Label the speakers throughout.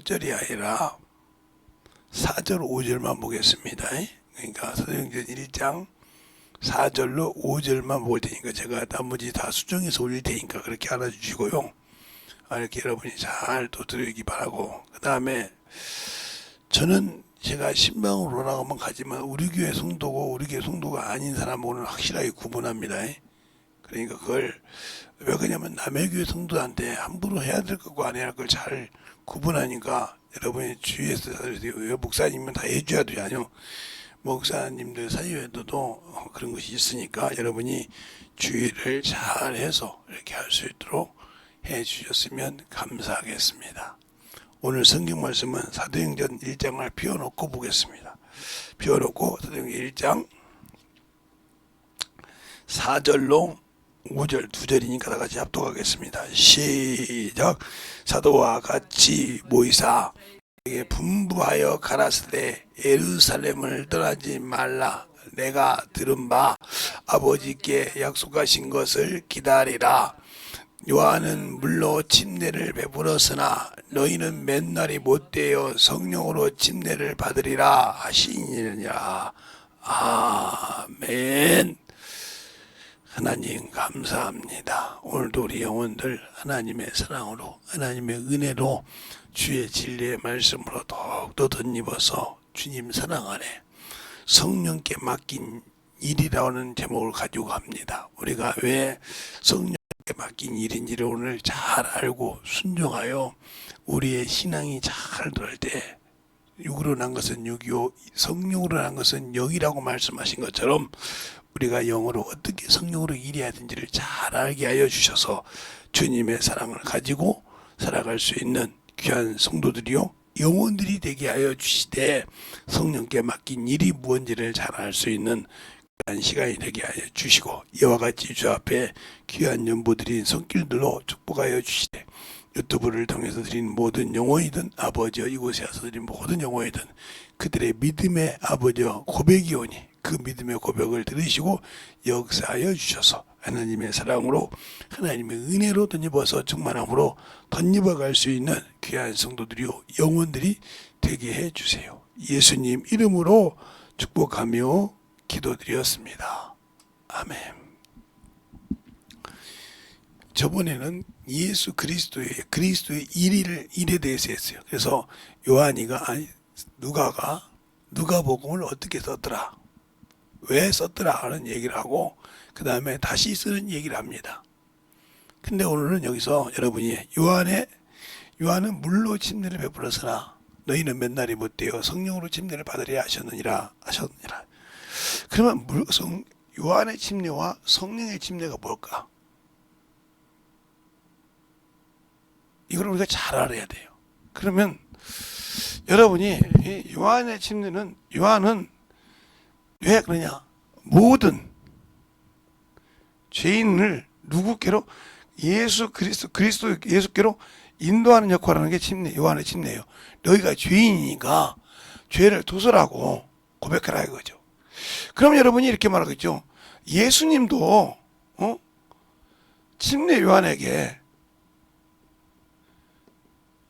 Speaker 1: 8절이 아니라 4절 5절만 보겠습니다. 그러니까 사도행전 1장 4절로 5절만 볼 테니까 제가 나머지 다 수정해서 올릴 테니까 그렇게 알아주시고요. 이렇게 여러분이 잘 또 들으기 바라고, 그 다음에 저는 제가 신방으로 나가면 가지만 우리 교회 성도고 우리 교회 성도가 아닌 사람하고는 확실하게 구분합니다. 그러니까 그걸 왜 그러냐면 남의 교회 성도한테 함부로 해야 될 거고 안 해야 할 걸 잘 구분하니까 여러분이 주위에서 왜 목사님은 다 해줘야 되지 아니요, 목사님들 사이에도 그런 것이 있으니까 여러분이 주의를 잘 해서 이렇게 할 수 있도록 해 주셨으면 감사하겠습니다. 오늘 성경 말씀은 사도행전 1장을 비워놓고 보겠습니다. 비워놓고 사도행전 1장 4절로 5절 2절이니까 다 같이 합독하겠습니다. 시작. 사도와 같이 모이사 에게 분부하여 가라사대 예루살렘을 떠나지 말라. 내가 들은 바 아버지께 약속하신 것을 기다리라. 요한은 물로 침례를 베풀었으나 너희는 맨날이 못되어 성령으로 침례를 받으리라 하시니라. 아멘. 하나님 감사합니다. 오늘도 우리 영혼들 하나님의 사랑으로 하나님의 은혜로 주의 진리의 말씀으로 더욱더 덧입어서 주님 사랑 안에 성령께 맡긴 일이라는 제목을 가지고 갑니다. 우리가 왜 성령께 맡긴 일인지를 오늘 잘 알고 순종하여 우리의 신앙이 잘 들을 때 육으로 난 것은 육이요 성령으로 난 것은 영이라고 말씀하신 것처럼 우리가 영으로 어떻게 성령으로 일해야 되는지를 잘 알게 하여 주셔서 주님의 사랑을 가지고 살아갈 수 있는 귀한 성도들이요 영혼들이 되게 하여 주시되 성령께 맡긴 일이 무엇인지를 잘 알 수 있는 귀한 시간이 되게 하여 주시고 이와 같이 주 앞에 귀한 연보드린 손길들로 축복하여 주시되 유튜브를 통해서 드린 모든 영혼이든 아버지여 이곳에 와서 드린 모든 영혼이든 그들의 믿음의 아버지여 고백이 오니 그 믿음의 고백을 들으시고 역사하여 주셔서 하나님의 사랑으로 하나님의 은혜로 덧입어서 충만함으로 덧입어갈 수 있는 귀한 성도들이요 영혼들이 되게 해주세요. 예수님 이름으로 축복하며 기도드렸습니다. 아멘. 저번에는 예수 그리스도의 일에 대해서 했어요. 그래서 요한이가 누가복음을 어떻게 썼더라, 왜 썼더라 하는 얘기를 하고 그 다음에 다시 쓰는 얘기를 합니다. 근데 오늘은 여기서 여러분이 요한은 물로 침례를 베풀었으나 너희는 맨날이 못되어 성령으로 침례를 받으려 하셨느니라. 그러면 요한의 침례와 성령의 침례가 뭘까? 이걸 우리가 잘 알아야 돼요. 그러면 여러분이 요한의 침례는 요한은 왜 그러냐? 모든 죄인을 누구께로 예수께로 인도하는 역할을 하는 게 요한의 침례예요. 너희가 죄인이니까 죄를 도설하고 고백하라 이거죠. 그럼 여러분이 이렇게 말하겠죠. 예수님도 침례 요한에게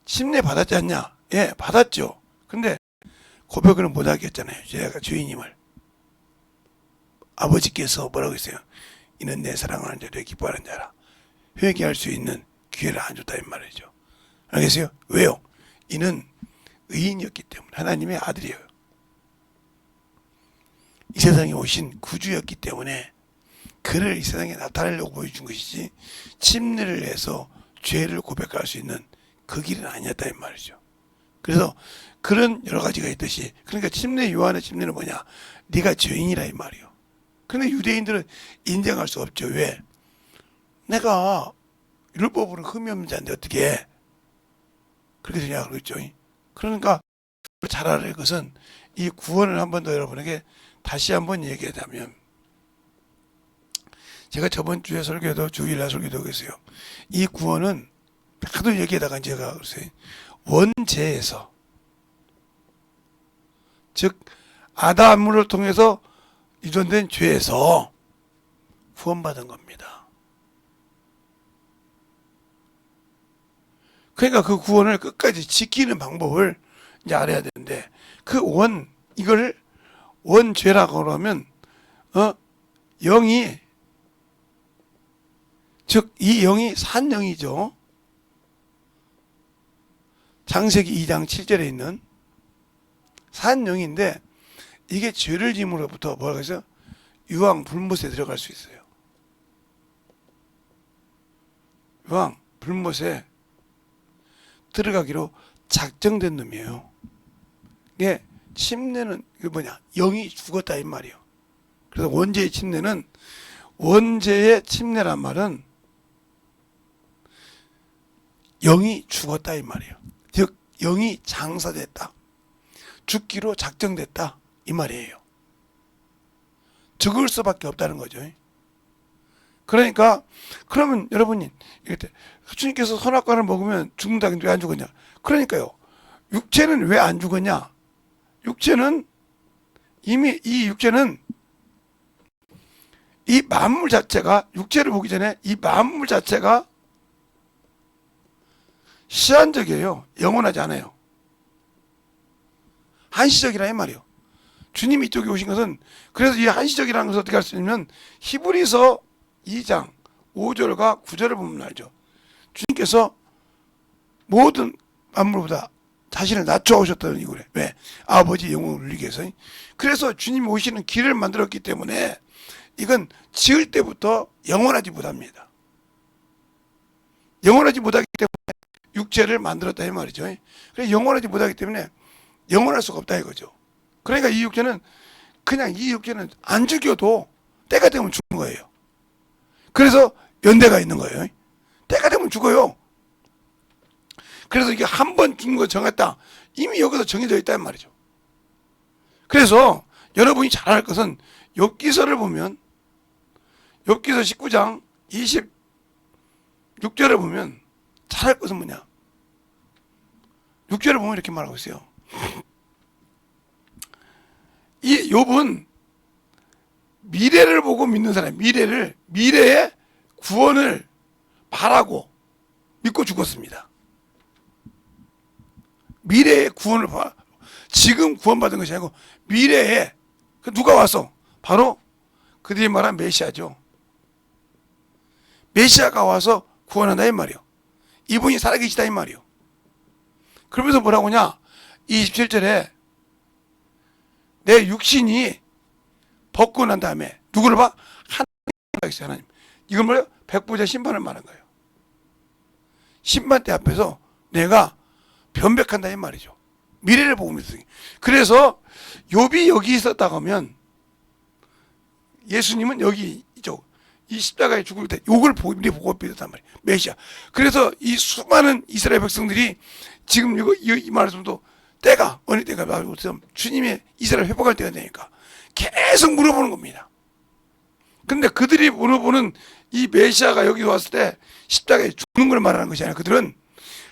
Speaker 1: 침례 받았지 않냐? 예, 받았죠. 근데 고백을 못 하겠잖아요. 제가 죄인임을. 아버지께서 뭐라고 했어요? 이는 내 사랑하는 자를 기뻐하는 자라. 회개할 수 있는 기회를 안 줬다 이 말이죠. 알겠어요? 왜요? 이는 의인이었기 때문에, 하나님의 아들이에요. 이 세상에 오신 구주였기 때문에 그를 이 세상에 나타내려고 보여준 것이지 침례를 해서 죄를 고백할 수 있는 그 길은 아니었다 이 말이죠. 그래서 그런 여러 가지가 있듯이, 그러니까 침례 요한의 침례는 뭐냐? 네가 죄인이라 이 말이요. 그런데 유대인들은 인정할 수 없죠. 왜? 내가 율법으로 흠이 없는 자인데 어떻게 해? 그렇게 되냐 그러겠죠. 그러니까 잘 알아야 할 것은 이 구원을 한 번 더 여러분에게 다시 한번 얘기하자면, 제가 저번 주에 설교도 주일날 설교도 했어요. 이 구원은 하도 얘기하다가 제가 그랬어요. 원죄에서, 즉 아담을 통해서 유전된 죄에서 구원받은 겁니다. 그러니까 그 구원을 끝까지 지키는 방법을 이제 알아야 되는데, 이걸 원죄라고 그러면, 영이, 즉, 이 영이 산영이죠. 창세기 2장 7절에 있는 산영인데, 이게 죄를 지음으로부터 뭐라고 해서 유황 불못에 들어갈 수 있어요. 유황 불못에 들어가기로 작정된 놈이에요. 이게 침례는 이게 뭐냐? 영이 죽었다 이 말이에요. 그래서 원죄의 침례는, 원죄의 침례란 말은 영이 죽었다 이 말이에요. 즉 영이 장사됐다, 죽기로 작정됐다 이 말이에요. 죽을 수밖에 없다는 거죠. 그러니까 그러면 여러분이 이렇게 주님께서 선악과를 먹으면 죽는다 근데 왜 안 죽었냐? 그러니까요. 육체는 왜 안 죽었냐? 육체는 이미 이 육체는 이 만물 자체가, 육체를 보기 전에 이 만물 자체가 시한적이에요. 영원하지 않아요. 한시적이라 이 말이에요. 주님이 이쪽에 오신 것은, 그래서 이 한시적이라는 것을 어떻게 할 수 있냐면 히브리서 2장 5절과 9절을 보면 알죠. 주님께서 모든 만물보다 자신을 낮춰오셨다는 이유래. 왜? 아버지 영광을 누리기 위해서. 그래서 주님이 오시는 길을 만들었기 때문에 이건 지을 때부터 영원하지 못합니다. 영원하지 못하기 때문에 육체를 만들었다 이 말이죠. 그래서 영원하지 못하기 때문에 영원할 수가 없다 이거죠. 그러니까 이 육체는, 그냥 이 육체는 안 죽여도 때가 되면 죽는 거예요. 그래서 연대가 있는 거예요. 때가 되면 죽어요. 그래서 이게 한 번 죽는 거 정했다, 이미 여기서 정해져 있다는 말이죠. 그래서 여러분이 잘 알 것은 욥기서를 보면, 욥기서 19장 26절을 보면 잘 알 것은 뭐냐? 6절을 보면 이렇게 말하고 있어요. 이 욥은 미래를 보고 믿는 사람, 미래의 구원을 바라고 믿고 죽었습니다. 미래의 구원을 지금 구원받은 것이 아니고 미래에, 누가 와서? 바로 그들이 말한 메시아죠. 메시아가 와서 구원한다 이 말이요. 이분이 살아계시다 이 말이요. 그러면서 뭐라고 하냐? 27절에 내 육신이 벗고 난 다음에 누구를 봐? 하나님. 이건 뭐예요? 백보자 심판을 말한 거예요. 심판대 앞에서 내가 변백한다 이 말이죠. 미래를 보고 있어요. 그래서 욥이 여기 있었다고 하면 예수님은 여기 이 십자가에 죽을 때 욕을 보고 믿었단 말이에요. 메시아. 그래서 이 수많은 이스라엘 백성들이 지금 이 말씀도 때가, 어느 때가 나오고 주님의 이스라엘 회복할 때가 되니까 계속 물어보는 겁니다. 근데 그들이 물어보는 이 메시아가 여기 왔을 때 십자가에 죽는 걸 말하는 것이 아니라, 그들은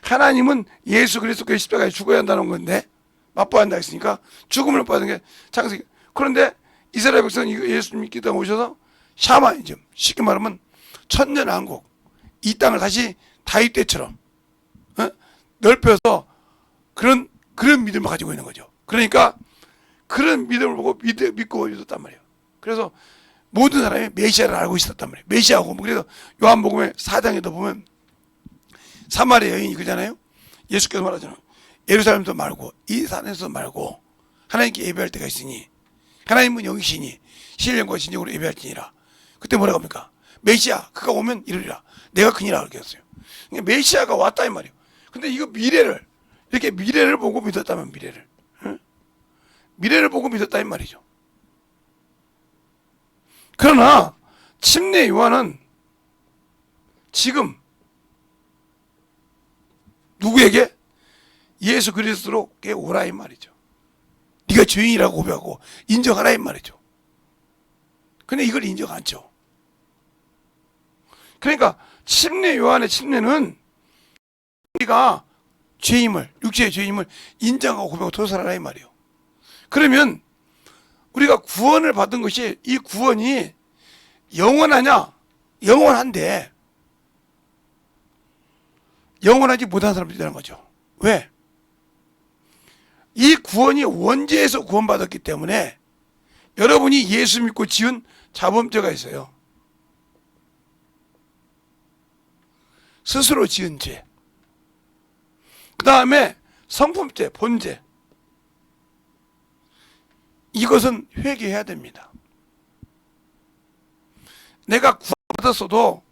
Speaker 1: 하나님은 예수 그리스도의 십자가에 죽어야 한다는 건데, 맛보아야 한다 했으니까 죽음을 받은 게 창세기. 그런데 이스라엘 백성은 예수님 믿기다 오셔서 샤마니즘, 쉽게 말하면 천년왕국, 이 땅을 다시 다윗 때처럼 넓혀서 그런 믿음을 가지고 있는 거죠. 그러니까 그런 믿음을 보고 믿고 있었단 말이에요. 그래서 모든 사람이 메시아를 알고 있었단 말이에요. 메시아고. 그래서 요한복음의 4장에도 보면 사마리아 여인이 그러잖아요. 예수께서 말하잖아요. 예루살렘도 말고 이 산에서 말고 하나님께 예배할 때가 있으니 하나님은 영이시니 신령과 진정으로 예배할지니라. 그때 뭐라고 합니까? 메시아 그가 오면 이르리라. 내가 그니라 그렇게 했어요. 그러니까 메시아가 왔다 이 말이에요. 근데 이거 이렇게 미래를 보고 믿었다면, 미래를 보고 믿었다 이 말이죠. 그러나 침례 요한은 지금 누구에게? 예수 그리스도로게 오라 이 말이죠. 네가 죄인이라고 고백하고 인정하라 이 말이죠. 근데 이걸 인정 않죠. 그러니까 침례 요한의 침례는 우리가 육체의 죄임을 인정하고 고백하고 토설하라 이 말이에요. 그러면 우리가 구원을 받은 것이, 이 구원이 영원하냐? 영원한데 영원하지 못한 사람들이라는 거죠. 왜? 이 구원이 원죄에서 구원받았기 때문에 여러분이 예수 믿고 지은 자범죄가 있어요. 스스로 지은 죄. 그 다음에 성품죄, 본죄. 이것은 회개해야 됩니다. 내가 구원받았어도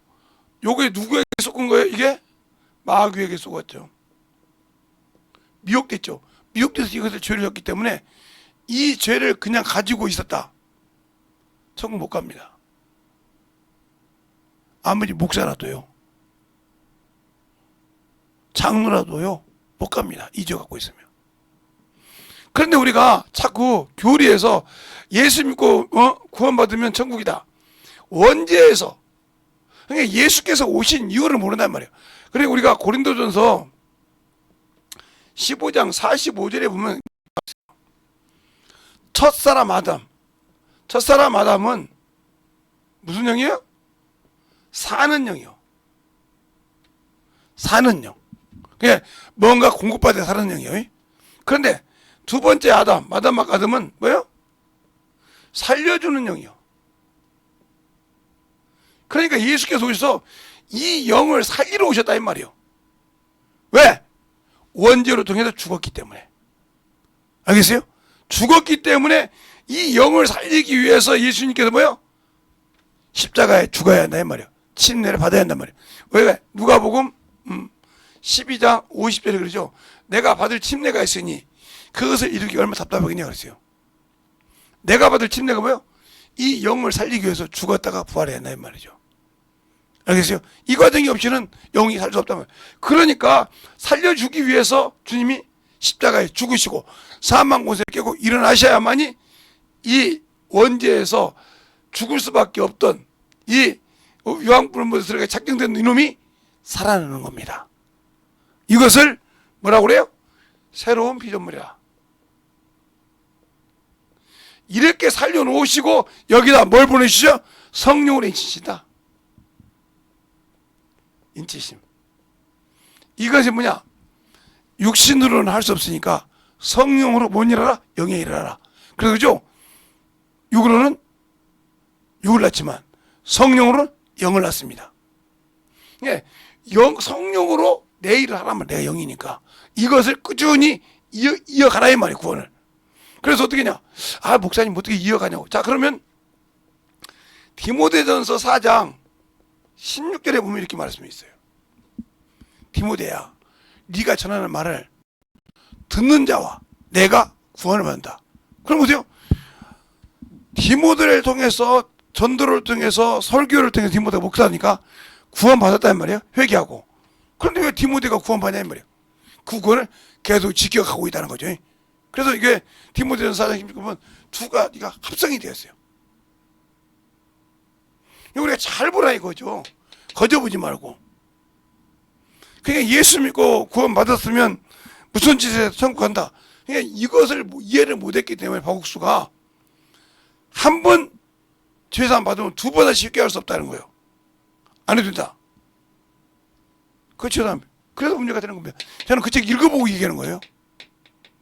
Speaker 1: 요게 누구에게 속은 거예요? 이게 마귀에게 속았죠. 미혹됐죠. 미혹돼서 이것을 죄를 졌기 때문에 이 죄를 그냥 가지고 있었다. 천국 못 갑니다. 아무리 목사라도요. 장로라도요. 못 갑니다. 이 죄 갖고 있으면. 그런데 우리가 자꾸 교리에서 예수 믿고 구원받으면 천국이다. 원죄에서 그러니까 예수께서 오신 이유를 모른단 말이에요. 그리고 우리가 고린도전서 15장 45절에 보면 첫사람 아담은 무슨 영이에요? 사는 영이요. 사는 영. 그게 뭔가 공급받아 사는 영이에요. 그런데 두 번째 아담은 뭐예요? 살려주는 영이요. 그러니까 예수께서 오셔서 이 영을 살리러 오셨다 이 말이에요. 왜? 원죄로 통해서 죽었기 때문에. 알겠어요? 죽었기 때문에 이 영을 살리기 위해서 예수님께서 뭐예요? 십자가에 죽어야 한다 이 말이에요. 침례를 받아야 한단 말이에요. 왜? 누가복음 12장 50절에 그러죠. 내가 받을 침례가 있으니 그것을 이루기 얼마나 답답하겠냐 그랬어요. 내가 받을 침례가 뭐예요? 이 영을 살리기 위해서 죽었다가 부활해야 한다 이 말이죠. 알겠어요? 이 과정이 없이는 영이 살 수 없단 말이에요. 그러니까 살려주기 위해서 주님이 십자가에 죽으시고 사망 권세를 깨고 일어나셔야만이 이 원죄에서 죽을 수밖에 없던 이 유황불문들에게 착정된 이놈이 살아나는 겁니다. 이것을 뭐라고 그래요? 새로운 피조물이라. 이렇게 살려놓으시고 여기다 뭘 보내주시죠? 성령으로 인치신다. 인치심. 이것이 뭐냐? 육신으로는 할 수 없으니까 성령으로 뭔 일하라? 영의 일하라. 그러죠? 육으로는 육을 낳지만 성령으로는 영을 낳습니다. 예, 성령으로 내 일을 하라면 내가 영이니까 이것을 꾸준히 이어가라 이 말이에요. 구원을. 그래서 어떻게 하냐? 아, 목사님 어떻게 이어가냐고. 자, 그러면 디모데전서 4장 16절에 보면 이렇게 말씀이 있어요. 디모데야, 네가 전하는 말을 듣는 자와 내가 구원을 받는다. 그럼 보세요. 디모데를 통해서 전도를 통해서 설교를 통해서 디모데가 목사니까 구원받았다는 말이에요. 회개하고. 그런데 왜 디모데가 구원받냐는 말이에요. 그 구원을 계속 지켜가고 있다는 거죠. 그래서 이게 디모데전서 4장 16절 보면 두 가지가 합성이 되었어요. 우리가 잘 보라 이거죠. 거저보지 말고. 그러니까 예수 믿고 구원받았으면 무슨 짓에 천국 간다. 그러니까 이것을 이해를 못했기 때문에 바국수가 한 번 죄사함 받으면 두 번은 쉽게 할 수 없다는 거예요. 안 해도 된다. 그 죄사함. 그래서 문제가 되는 겁니다. 저는 그 책 읽어보고 얘기하는 거예요.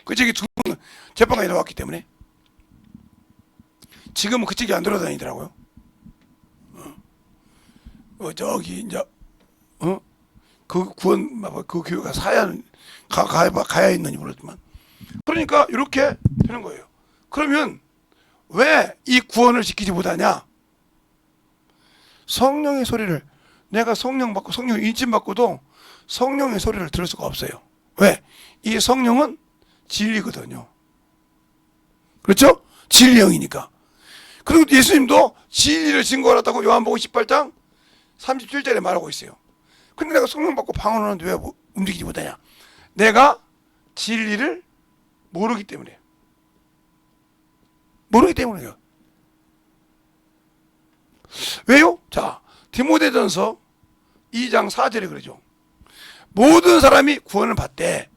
Speaker 1: 그 책이 두 번 재판관이 나왔기 때문에. 지금은 그 책이 안 돌아다니더라고요. 저기 이제 그 구원 그 교회가 가야 있는지 모르지만 그러니까 이렇게 되는 거예요. 그러면 왜 이 구원을 지키지 못하냐? 성령의 소리를 내가 성령 받고 성령 인침 받고도 성령의 소리를 들을 수가 없어요. 왜? 이 성령은 진리거든요. 그렇죠? 진리형이니까. 그리고 예수님도 진리를 증거하셨다고 요한복음 18장 37절에 말하고 있어요. 근데 내가 성령 받고 방언하는데 왜 움직이지 못하냐? 내가 진리를 모르기 때문에. 모르기 때문에요. 왜요? 자, 디모데전서 2장 4절에 그러죠. 모든 사람이 구원을 받되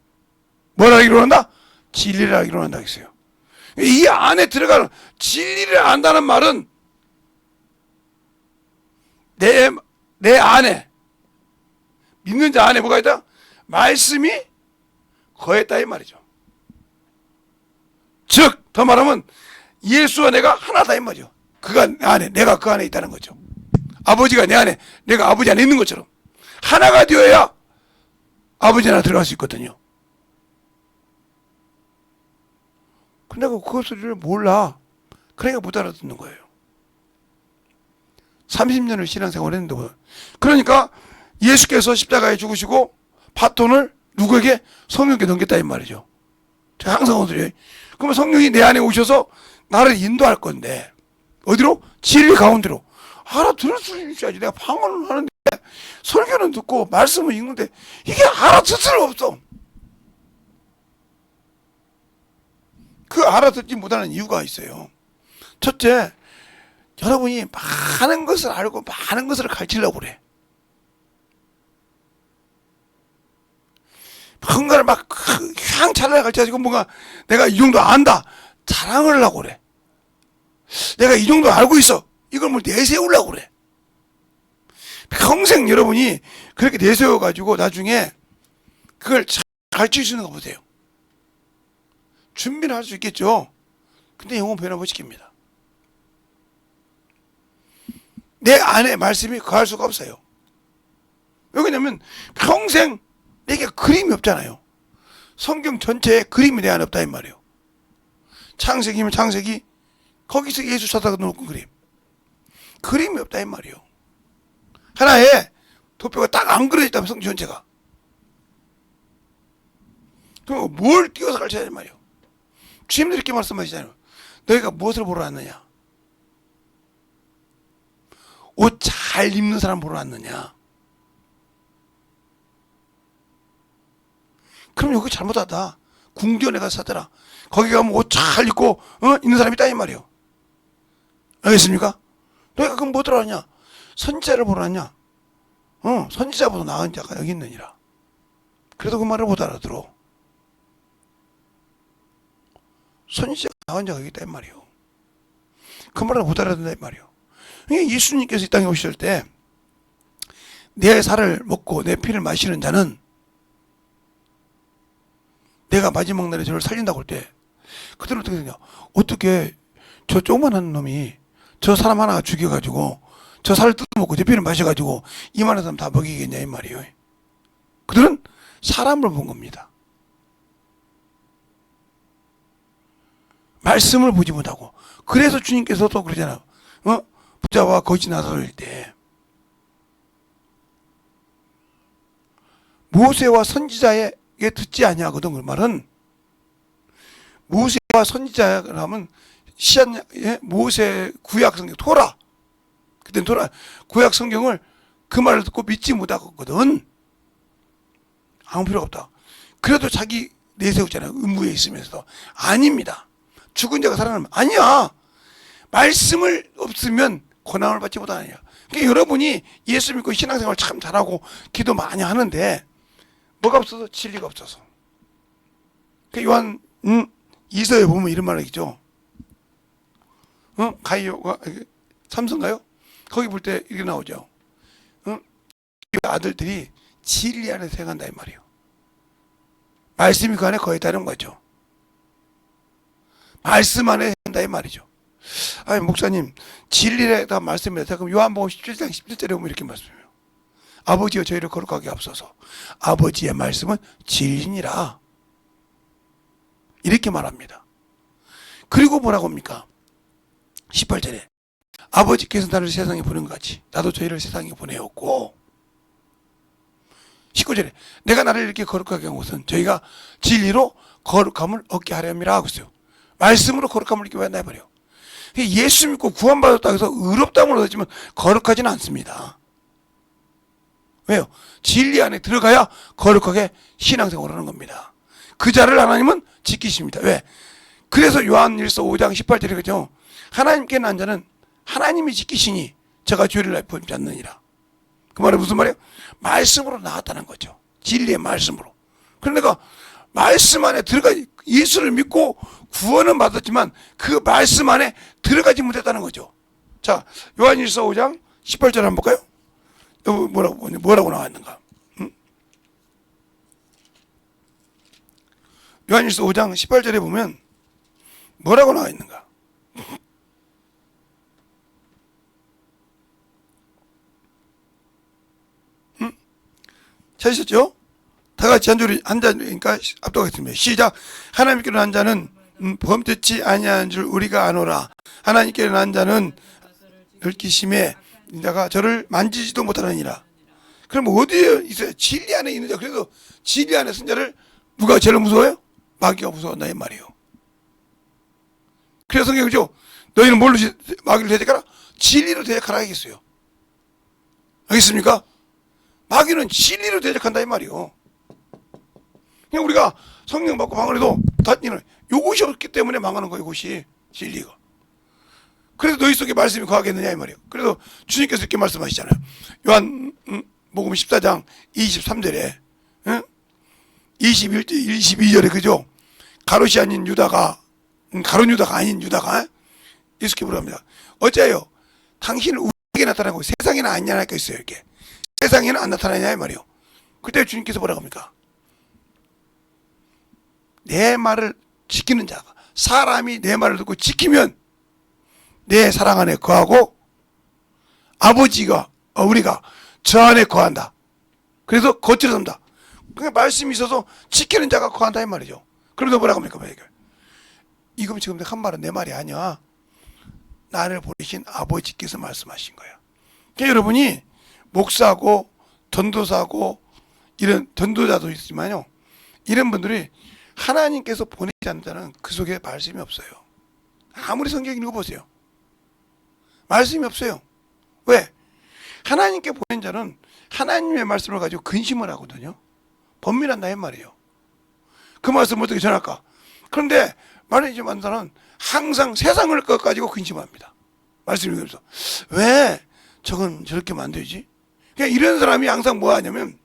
Speaker 1: 뭘 하기로 한다? 진리를 하기로 한다 했어요. 이 안에 들어가는 진리를 안다는 말은 내 안에 믿는 자 안에 뭐가 있다? 말씀이 거했다 이 말이죠. 즉 더 말하면 예수와 내가 하나다 이 말이죠. 그가 내 안에, 내가 그 안에 있다는 거죠. 아버지가 내 안에, 내가 아버지 안에 있는 것처럼 하나가 되어야 아버지 안에 들어갈 수 있거든요. 근데 그것을 몰라. 그러니까 못 알아듣는 거예요. 30년을 신앙생활을 했는데. 그러니까 예수께서 십자가에 죽으시고 바톤을 누구에게? 성령께 넘겼다 이 말이죠. 제가 항상 오더래요. 그러면 성령이 내 안에 오셔서 나를 인도할 건데 어디로? 진리 가운데로. 알아들을 수 있어야지. 내가 방언을 하는데 설교는 듣고 말씀을 읽는데 이게 알아듣을 수가 없어. 그 알아듣지 못하는 이유가 있어요. 첫째, 여러분이 많은 것을 알고 많은 것을 가르치려고 그래. 뭔가를 막 휘황찬란하게 가르쳐가지고 뭔가 내가 이 정도 안다 자랑을 하려고 그래. 내가 이 정도 알고 있어 이걸 뭘 내세우려고 그래. 평생 여러분이 그렇게 내세워가지고 나중에 그걸 잘 가르칠 수 있는 거 보세요. 준비는 할 수 있겠죠. 근데 영혼 변화 못 시킵니다. 내 안에 말씀이 거할 수가 없어요. 왜 그러냐면 평생 내게 그림이 없잖아요. 성경 전체에 그림이 내 안에 없다 이 말이에요. 창세기면 창세기 거기서 예수 찾아가 놓은 그림. 그림이 없다 이 말이에요. 하나의 도표가 딱 안 그려져 있다면 성경 전체가. 그럼 뭘 띄워서 가르쳐야 될 말이에요. 주님도 이렇게 말씀하시잖아요. 너희가 무엇을 보러 왔느냐? 옷 잘 입는 사람 보러 왔느냐? 그럼 여기 잘못하다. 궁전에 가서 사더라. 거기 가면 옷 잘 입고 있는 사람이 있다 이 말이에요. 알겠습니까? 너희가 그럼 뭐 들어왔냐? 선지자를 보러 왔냐? 선지자보다 나은 자가 여기 있느니라. 그래도 그 말을 못 알아들어. 선지자가 나은 자가 여기 있다 이 말이에요. 그 말을 못 알아듣는다 이 말이에요. 그러니까 예수님께서 이 땅에 오실 때 내 살을 먹고 내 피를 마시는 자는 내가 마지막 날에 저를 살린다고 할 때 그들은 어떻게 되냐? 어떻게 저 조그만한 놈이 저 사람 하나 죽여가지고 저 살을 뜯어먹고 제 피를 마셔가지고 이만한 사람 다 먹이겠냐 이 말이에요. 그들은 사람을 본 겁니다. 말씀을 보지 못하고. 그래서 주님께서도 그러잖아요. 부자와 거지 나서일 때 모세와 선지자에게 듣지 아니하거든. 그 말은 모세와 선지자가 하면 모세 구약 성경 토라. 그땐 토라 구약 성경을 그 말을 듣고 믿지 못하거든. 아무 필요 없다. 그래도 자기 내세우잖아요. 음부에 있으면서도. 아닙니다. 죽은 자가 살아나면 아니야. 말씀을 없으면 고난을 받지 못하느냐. 그러니까 여러분이 예수 믿고 신앙생활 참 잘하고 기도 많이 하는데 뭐가 없어서? 진리가 없어서. 그러니까 요한 2서에 보면 이런 말을 있죠. 가이오가 삼성가요? 거기 볼 때 이렇게 나오죠. 아들들이 진리 안에서 행한다 이 말이에요. 말씀이 그 안에 거했다는 거죠. 말씀 안에 한다 이 말이죠. 아니 목사님 진리에다 말씀이다. 그럼 요한복음 17장 17절에 보면 이렇게 말씀해요. 아버지여 저희를 거룩하게 앞서서 아버지의 말씀은 진리니라. 이렇게 말합니다. 그리고 뭐라고 합니까? 18절에 아버지께서 나를 세상에 보낸 것 같이 나도 저희를 세상에 보내었고 19절에 내가 나를 이렇게 거룩하게 한 것은 저희가 진리로 거룩함을 얻게 하려함이라 하고 있어요. 말씀으로 거룩함을 얻게 한다 말이에요. 예수 믿고 구원받았다고 해서 의롭다함을 얻었지만 거룩하지는 않습니다. 왜요? 진리 안에 들어가야 거룩하게 신앙생활을 하는 겁니다. 그 자를 하나님은 지키십니다. 왜? 그래서 요한일서 5장 18절에 그죠? 하나님께 난 자는 하나님이 지키시니 저가 죄를 범치 않느니라. 그 말은 무슨 말이에요? 말씀으로 나왔다는 거죠. 진리의 말씀으로. 그러니까 말씀 안에 들어가 예수를 믿고 구원은 받았지만 그 말씀 안에 들어가지 못했다는 거죠. 자, 요한일서 5장 18절 한번 볼까요? 뭐라고 나와 있는가? 요한일서 5장 18절에 보면 뭐라고 나와 있는가? 찾으셨죠? 다 같이 한 자리니까 압도하겠습니다. 시작. 하나님께로 난 자는 범죄치 아니하는 줄 우리가 아노라. 하나님께로 난 자는 얽히심에 내가 저를 만지지도 못하느니라. 그럼 어디에 있어요? 진리 안에 있는 자. 그래서 진리 안에 쓴 자를 누가 제일 무서워요? 마귀가 무서워한다 이 말이에요. 그래서 성경이죠. 너희는 뭘로 마귀를 대적하라? 진리로 대적하라 하겠어요. 알겠습니까? 마귀는 진리로 대적한다 이 말이요. 그냥 우리가 성령 받고 망하려도 다니는 요것이 없기 때문에 망하는 거예요. 이것이 진리가. 그래서 너희 속에 말씀이 거하겠느냐 이 말이에요. 그래서 주님께서 이렇게 말씀하시잖아요. 요한 복음 14장 23절에 22절에 그죠? 가롯이 아닌 유다가 가롯 유다가 아닌 유다가 예수께 물어봅니다. 어째요? 당신은 우리에게 나타나고 세상에는 안 나타나겠어요. 이렇게 세상에는 안 나타나냐 이 말이에요. 그때 주님께서 뭐라고 합니까? 내 말을 지키는 자가, 사람이 내 말을 듣고 지키면 내 사랑 안에 거하고 아버지가 우리가 저 안에 거한다. 그래서 거칠어 산다. 그러니까 말씀이 있어서 지키는 자가 거한다 이 말이죠. 그러면서 뭐라고 합니까? 이거 지금 한 말은 내 말이 아니야. 나를 보내신 아버지께서 말씀하신 거야. 그러니까 여러분이 목사고 전도사고 이런 전도자도 있지만요, 이런 분들이 하나님께서 보내지 않는 자는 그 속에 말씀이 없어요. 아무리 성경 읽어보세요. 말씀이 없어요. 왜? 하나님께 보낸 자는 하나님의 말씀을 가지고 근심을 하거든요. 번민한다 이 말이에요. 그 말씀을 어떻게 전할까? 그런데 말이지 않는 자는 항상 세상을 것 가지고 근심합니다. 말씀을 읽으면서 왜 저건 저렇게 만들지? 그냥 이런 사람이 항상 뭐 하냐면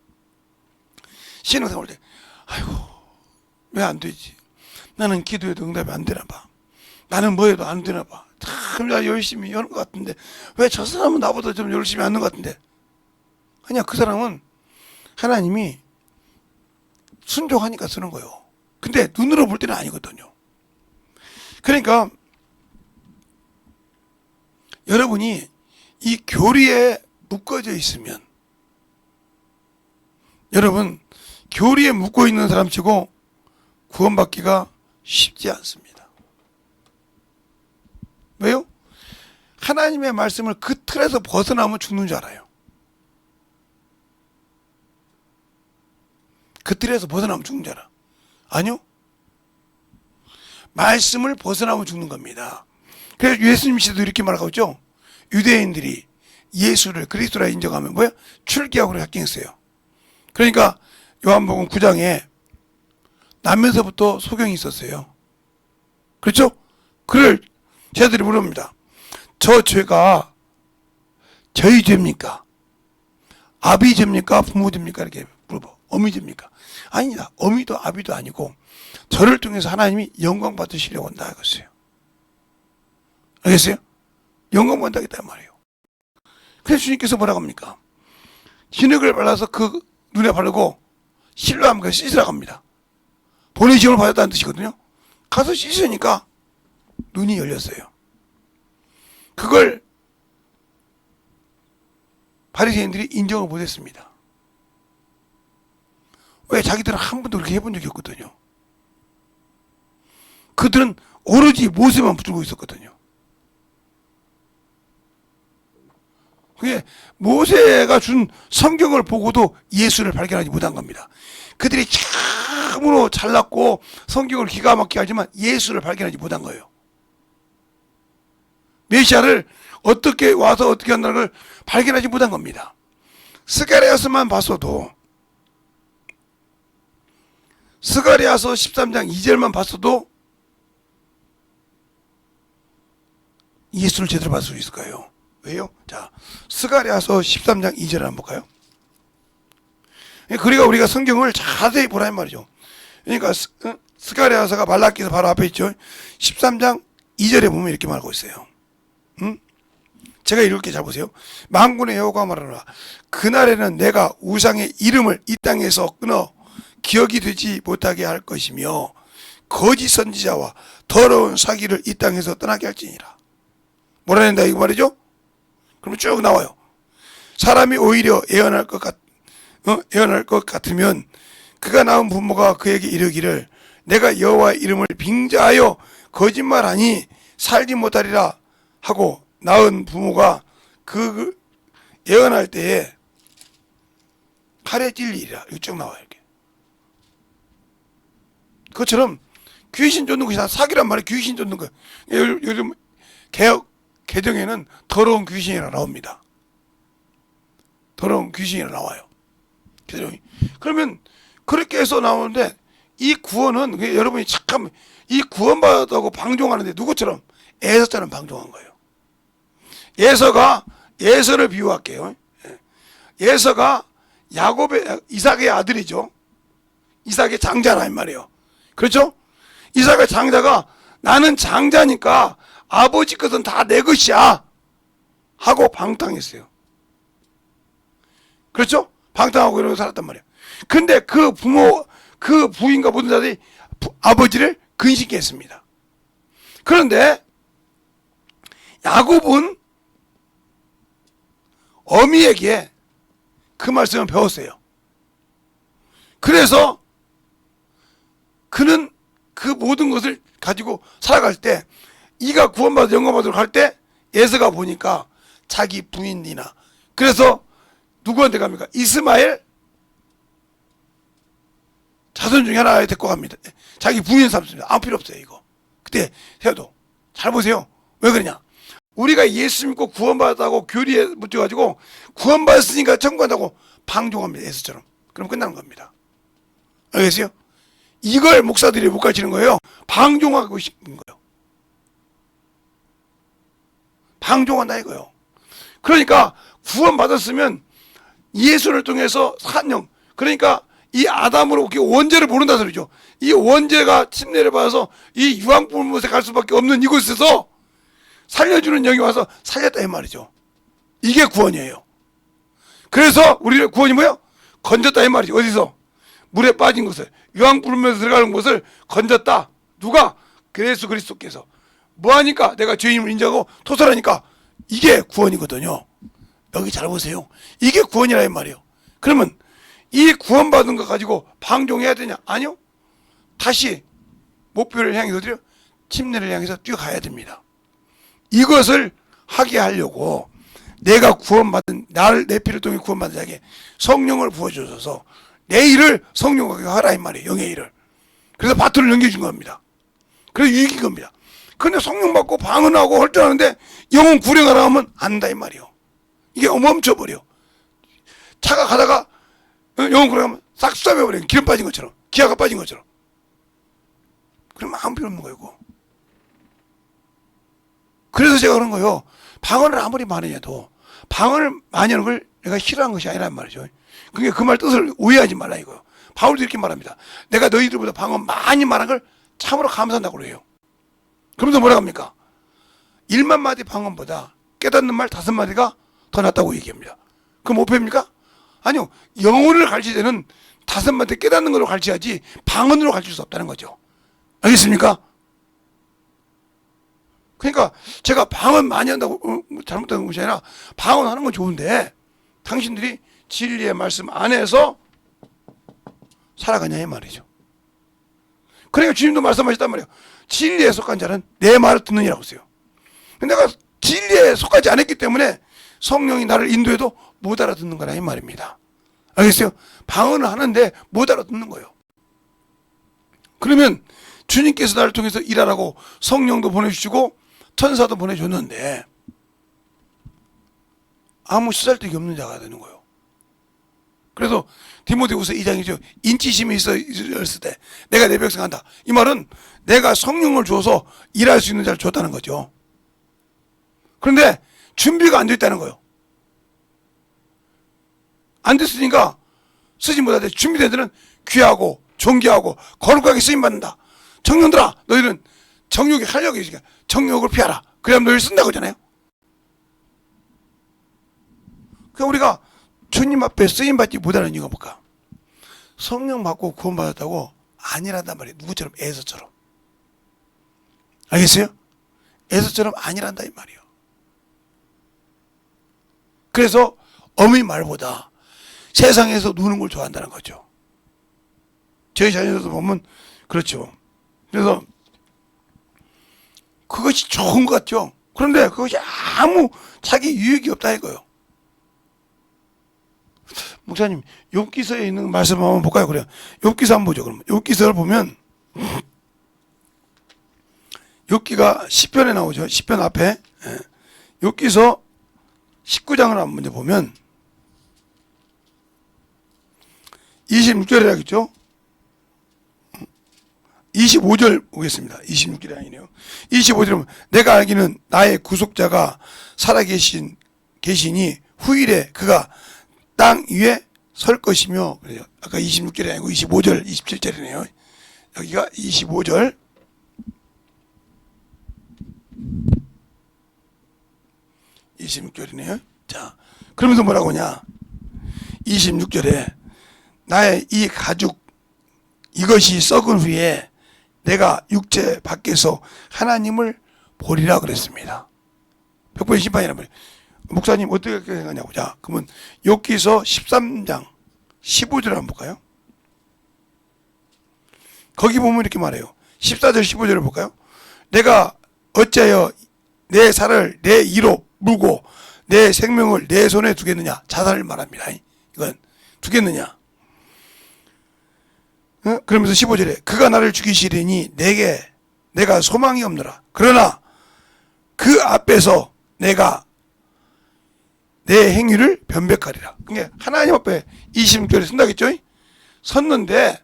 Speaker 1: 신앙생활 할 때 아이고 왜 안 되지? 나는 기도해도 응답이 안 되나 봐. 나는 뭐 해도 안 되나 봐. 참 열심히 하는 것 같은데 왜 저 사람은 나보다 좀 열심히 하는 것 같은데? 아니야, 그 사람은 하나님이 순종하니까 쓰는 거예요. 근데 눈으로 볼 때는 아니거든요. 그러니까 여러분이 이 교리에 묶어져 있으면, 여러분 교리에 묶어 있는 사람 치고 구원받기가 쉽지 않습니다. 왜요? 하나님의 말씀을 그 틀에서 벗어나면 죽는 줄 알아요. 그 틀에서 벗어나면 죽는 줄 알아. 아니요. 말씀을 벗어나면 죽는 겁니다. 그래서 예수님 씨도 이렇게 말하고 있죠. 유대인들이 예수를 그리스도라 인정하면 뭐야? 출교하고 작정했어요. 그러니까 요한복음 9장에 나면서부터 소경이 있었어요. 그렇죠? 그를 제자들이 물어봅니다. 저 죄가 저희 죄입니까? 아비 죄입니까? 부모 죄입니까? 이렇게 물어봐. 어미 죄입니까? 아니다. 어미도 아비도 아니고 저를 통해서 하나님이 영광 받으시려고 한다 이것이에요. 알겠어요? 영광 받다겠다 말이에요. 그래서 주님께서 뭐라고 합니까? 진흙을 발라서 그 눈에 바르고 실로 하면 씻으라고 합니다. 본인 시험을 받았다는 뜻이거든요. 가서 씻으니까 눈이 열렸어요. 그걸 바리새인들이 인정을 못했습니다. 왜? 자기들은 한 번도 그렇게 해본 적이 없거든요. 그들은 오로지 모세만 붙들고 있었거든요. 그게 모세가 준 성경을 보고도 예수를 발견하지 못한 겁니다. 그들이 참으로 잘났고 성경을 기가 막히게 하지만 예수를 발견하지 못한 거예요. 메시아를 어떻게 와서 어떻게 한다는 걸 발견하지 못한 겁니다. 스가랴서만 봤어도, 스가랴서 13장 2절만 봤어도 예수를 제대로 봤을 수 있을까요? 왜요? 자, 스가랴서 13장 2절을 한번 볼까요? 그러니까 우리가 성경을 자세히 보라는 말이죠. 그러니까 스가랴서가 말라기서 바로 앞에 있죠. 13장 2절에 보면 이렇게 말하고 있어요. 제가 읽을게 잘 보세요. 만군의 여호와가 말하노라. 그날에는 내가 우상의 이름을 이 땅에서 끊어 기억이 되지 못하게 할 것이며 거짓 선지자와 더러운 사기를 이 땅에서 떠나게 할지니라. 몰아낸다 이거 말이죠. 그러면 쭉 나와요. 사람이 오히려 예언할 것 같으면 그가 낳은 부모가 그에게 이르기를 내가 여호와의 이름을 빙자하여 거짓말하니 살지 못하리라 하고 낳은 부모가 그 예언할 때에 칼에 찔리리라. 이거 쭉 나와요. 이렇게. 그것처럼 귀신 쫓는 것이 다 사기란 말이에요. 귀신 쫓는 거. 요즘 개혁 개정에는 더러운 귀신이라 나옵니다. 더러운 귀신이라 나와요. 그러면 그렇게 해서 나오는데 이 구원은 여러분이 착하면 이 구원받았다고 방종하는데 누구처럼? 에서처럼 방종한 거예요. 예서를 비유할게요. 예서가 이삭의 아들이죠. 이삭의 장자란 말이에요. 그렇죠? 이삭의 장자가 나는 장자니까 아버지 것은 다 내 것이야 하고 방탕했어요. 그렇죠? 방탕하고 이러고 살았단 말이에요. 근데 그 부인과 모든 자들이 아버지를 근심케 했습니다. 그런데 야곱은 어미에게 그 말씀을 배웠어요. 그래서 그는 그 모든 것을 가지고 살아갈 때 이가 구원받아 영광받으러 갈 때 예서가 보니까 자기 부인 니나 그래서 누구한테 갑니까? 이스마엘 자손 중에 하나에 데리고 갑니다. 자기 부인 삼습니다. 아무 필요 없어요 이거. 그때 세워도 잘 보세요. 왜 그러냐? 우리가 예수 믿고 구원받았다고 교리에 묻혀가지고 구원받았으니까 천국 간다고 방종합니다. 예수처럼. 그럼 끝나는 겁니다. 알겠어요? 이걸 목사들이 못 가르치는 거예요. 방종하고 싶은 거예요. 방종한다 이거요. 그러니까 구원받았으면 예수를 통해서 산영, 그러니까 이 아담으로 원죄를 모른다 소리죠. 이 원죄가 침례를 받아서 이 유황불못에 갈 수밖에 없는 이곳에서 살려주는 영이 와서 살렸다 이 말이죠. 이게 구원이에요. 그래서 우리의 구원이 뭐예요? 건졌다 이 말이죠. 어디서? 물에 빠진 것을, 유황불못에 들어가는 것을 건졌다. 누가? 예수 그리스도께서. 뭐하니까? 내가 죄인임을 인정하고 토설하니까. 이게 구원이거든요. 여기 잘 보세요. 이게 구원이라 이 말이에요. 그러면 이 구원받은 거 가지고 방종해야 되냐? 아니요. 다시 목표를 향해서 어디요? 침례를 향해서 뛰어가야 됩니다. 이것을 하게 하려고 내가 구원받은 나를 내 피를 통해 구원받은 자에게 성령을 부어주셔서 내 일을 성령하게 하라 이 말이에요. 영의 일을. 그래서 바토를 넘겨준 겁니다. 그래서 유익인 겁니다. 근데 성령 받고 방언하고 헐떡하는데 영혼 구령하라 하면 안 된다 이 말이에요. 이게 멈춰버려. 차가 가다가 영혼 구령하면 싹 쏴버려. 기름 빠진 것처럼. 기아가 빠진 것처럼. 그러면 아무 필요 없는 거예요. 그거. 그래서 제가 그런 거예요. 방언을 아무리 많이 해도 방언을 많이 하는 걸 내가 싫어하는 것이 아니란 말이죠. 그게 그 말 뜻을 오해하지 말라 이거요. 바울도 이렇게 말합니다. 내가 너희들보다 방언 많이 말한 걸 참으로 감사한다고 그래요. 그러면서 뭐라고 합니까? 1만 마디 방언보다 깨닫는 말 5마디가 더 낫다고 얘기합니다. 그럼 뭐 배웁니까? 아니요. 영혼을 가르칠 때는 5마디 깨닫는 걸로 가르쳐야지 방언으로 가르칠 수 없다는 거죠. 알겠습니까? 그러니까 제가 방언 많이 한다고 잘못된 것이 아니라 방언하는 건 좋은데 당신들이 진리의 말씀 안에서 살아가냐 이 말이죠. 그러니까 주님도 말씀하셨단 말이에요. 진리에 속한 자는 내 말을 듣느니라고 했어요. 근데 내가 진리에 속하지 않았기 때문에 성령이 나를 인도해도 못 알아듣는 거라 이 말입니다. 알겠어요? 방언을 하는데 못 알아듣는 거예요. 그러면 주님께서 나를 통해서 일하라고 성령도 보내주시고 천사도 보내줬는데 아무 쓰잘데기 없는 자가 되는 거예요. 그래서 디모데후서 2장이죠. 인치심이 있을 때 내가 내 백성 한다. 이 말은 내가 성령을 줘서 일할 수 있는 자를 줬다는 거죠. 그런데 준비가 안 돼 있다는 거예요. 안 됐으니까 쓰지 못하되 준비된 데는 귀하고 존귀하고 거룩하게 쓰임받는다. 청년들아 너희는 정욕이 활력이 있으니까 정욕을 피하라. 그래야 너희를 쓴다고 하잖아요. 그러니까 우리가 주님 앞에 쓰임받지 못하는 이유가 뭘까? 성령 받고 구원받았다고 아니란단 말이에요. 누구처럼 에서처럼. 알겠어요? 에서처럼 아니란다 이 말이에요. 그래서 어머니 말보다 세상에서 노는 걸 좋아한다는 거죠. 저희 자녀들도 보면 그렇죠. 그래서 그것이 좋은 것 같죠. 그런데 그것이 아무 자기 유익이 없다 이거예요. 목사님, 욥기서에 있는 말씀 한번 볼까요? 그래요. 욥기서 한번 보죠. 그러면 욥기서를 보면 욥기가 시편에 나오죠. 시편 앞에. 욥기서 19장을 한번 먼저 보면 26절에 하겠죠. 25절 보겠습니다. 26절이 아니네요. 25절에 보면 내가 알기는 나의 구속자가 살아계시니 후일에 그가 땅 위에 설 것이며, 그래요. 아까 26절이 아니고 25절, 27절이네요. 여기가 25절. 26절이네요. 자, 그러면서 뭐라고 하냐? 26절에 나의 이 가죽 이것이 썩은 후에 내가 육체 밖에서 하나님을 보리라 그랬습니다. 백보의 심판이란 말이에요. 목사님 어떻게 생각하냐고. 자, 그러면 욥기서 13장 15절 한번 볼까요? 거기 보면 이렇게 말해요. 14절 15절을 볼까요? 내가 어찌하여 내 살을 내 이로 물고 내 생명을 내 손에 두겠느냐. 자살을 말합니다. 이건 두겠느냐. 그러면서 15절에 그가 나를 죽이시리니 내가 소망이 없느라. 그러나 그 앞에서 내가 내 행위를 변백하리라. 그러니까 하나님 앞에 26절에 쓴다겠죠? 섰는데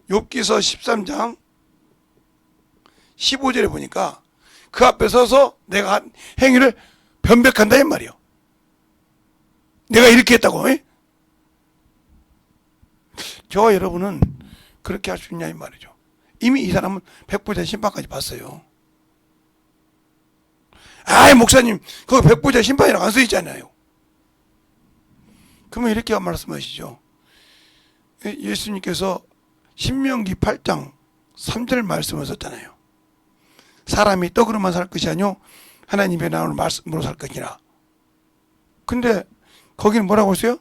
Speaker 1: 욥기서 13장 15절에 보니까 그 앞에 서서 내가 한 행위를 변백한다 이 말이요. 내가 이렇게 했다고. 저와 여러분은 그렇게 할 수 있냐 이 말이죠. 이미 이 사람은 백보자 심판까지 봤어요. 아이 목사님 그거 백보자 심판이라고 안 써 있잖아요. 그러면 이렇게 말씀하시죠. 예수님께서 신명기 8장 3절 말씀을 썼잖아요. 사람이 떡으로만 살 것이 아니요 하나님의 나오는 말씀으로 살 것이라. 근데 거기는 뭐라고 했어요?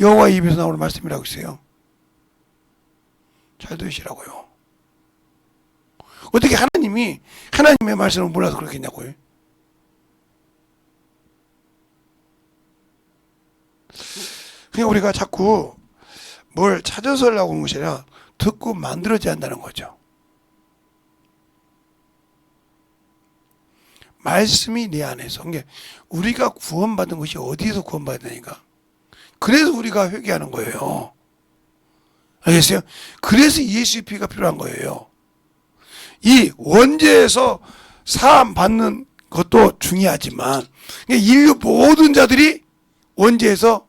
Speaker 1: 여호와의 입에서 나오는 말씀이라고 했어요. 잘 들으시라고요. 어떻게 하나님이 하나님의 말씀을 몰라서 그렇겠냐고요. 그러니까 우리가 자꾸 뭘 찾아서 하려고 하는 것이 아니라 듣고 만들어져야 한다는 거죠. 말씀이 내 안에서. 그러니까 우리가 구원받은 것이 어디에서 구원받으니까. 그래서 우리가 회개하는 거예요. 알겠어요? 그래서 예수의 피가 필요한 거예요. 이 원죄에서 사함 받는 것도 중요하지만 인류 모든 자들이 원죄에서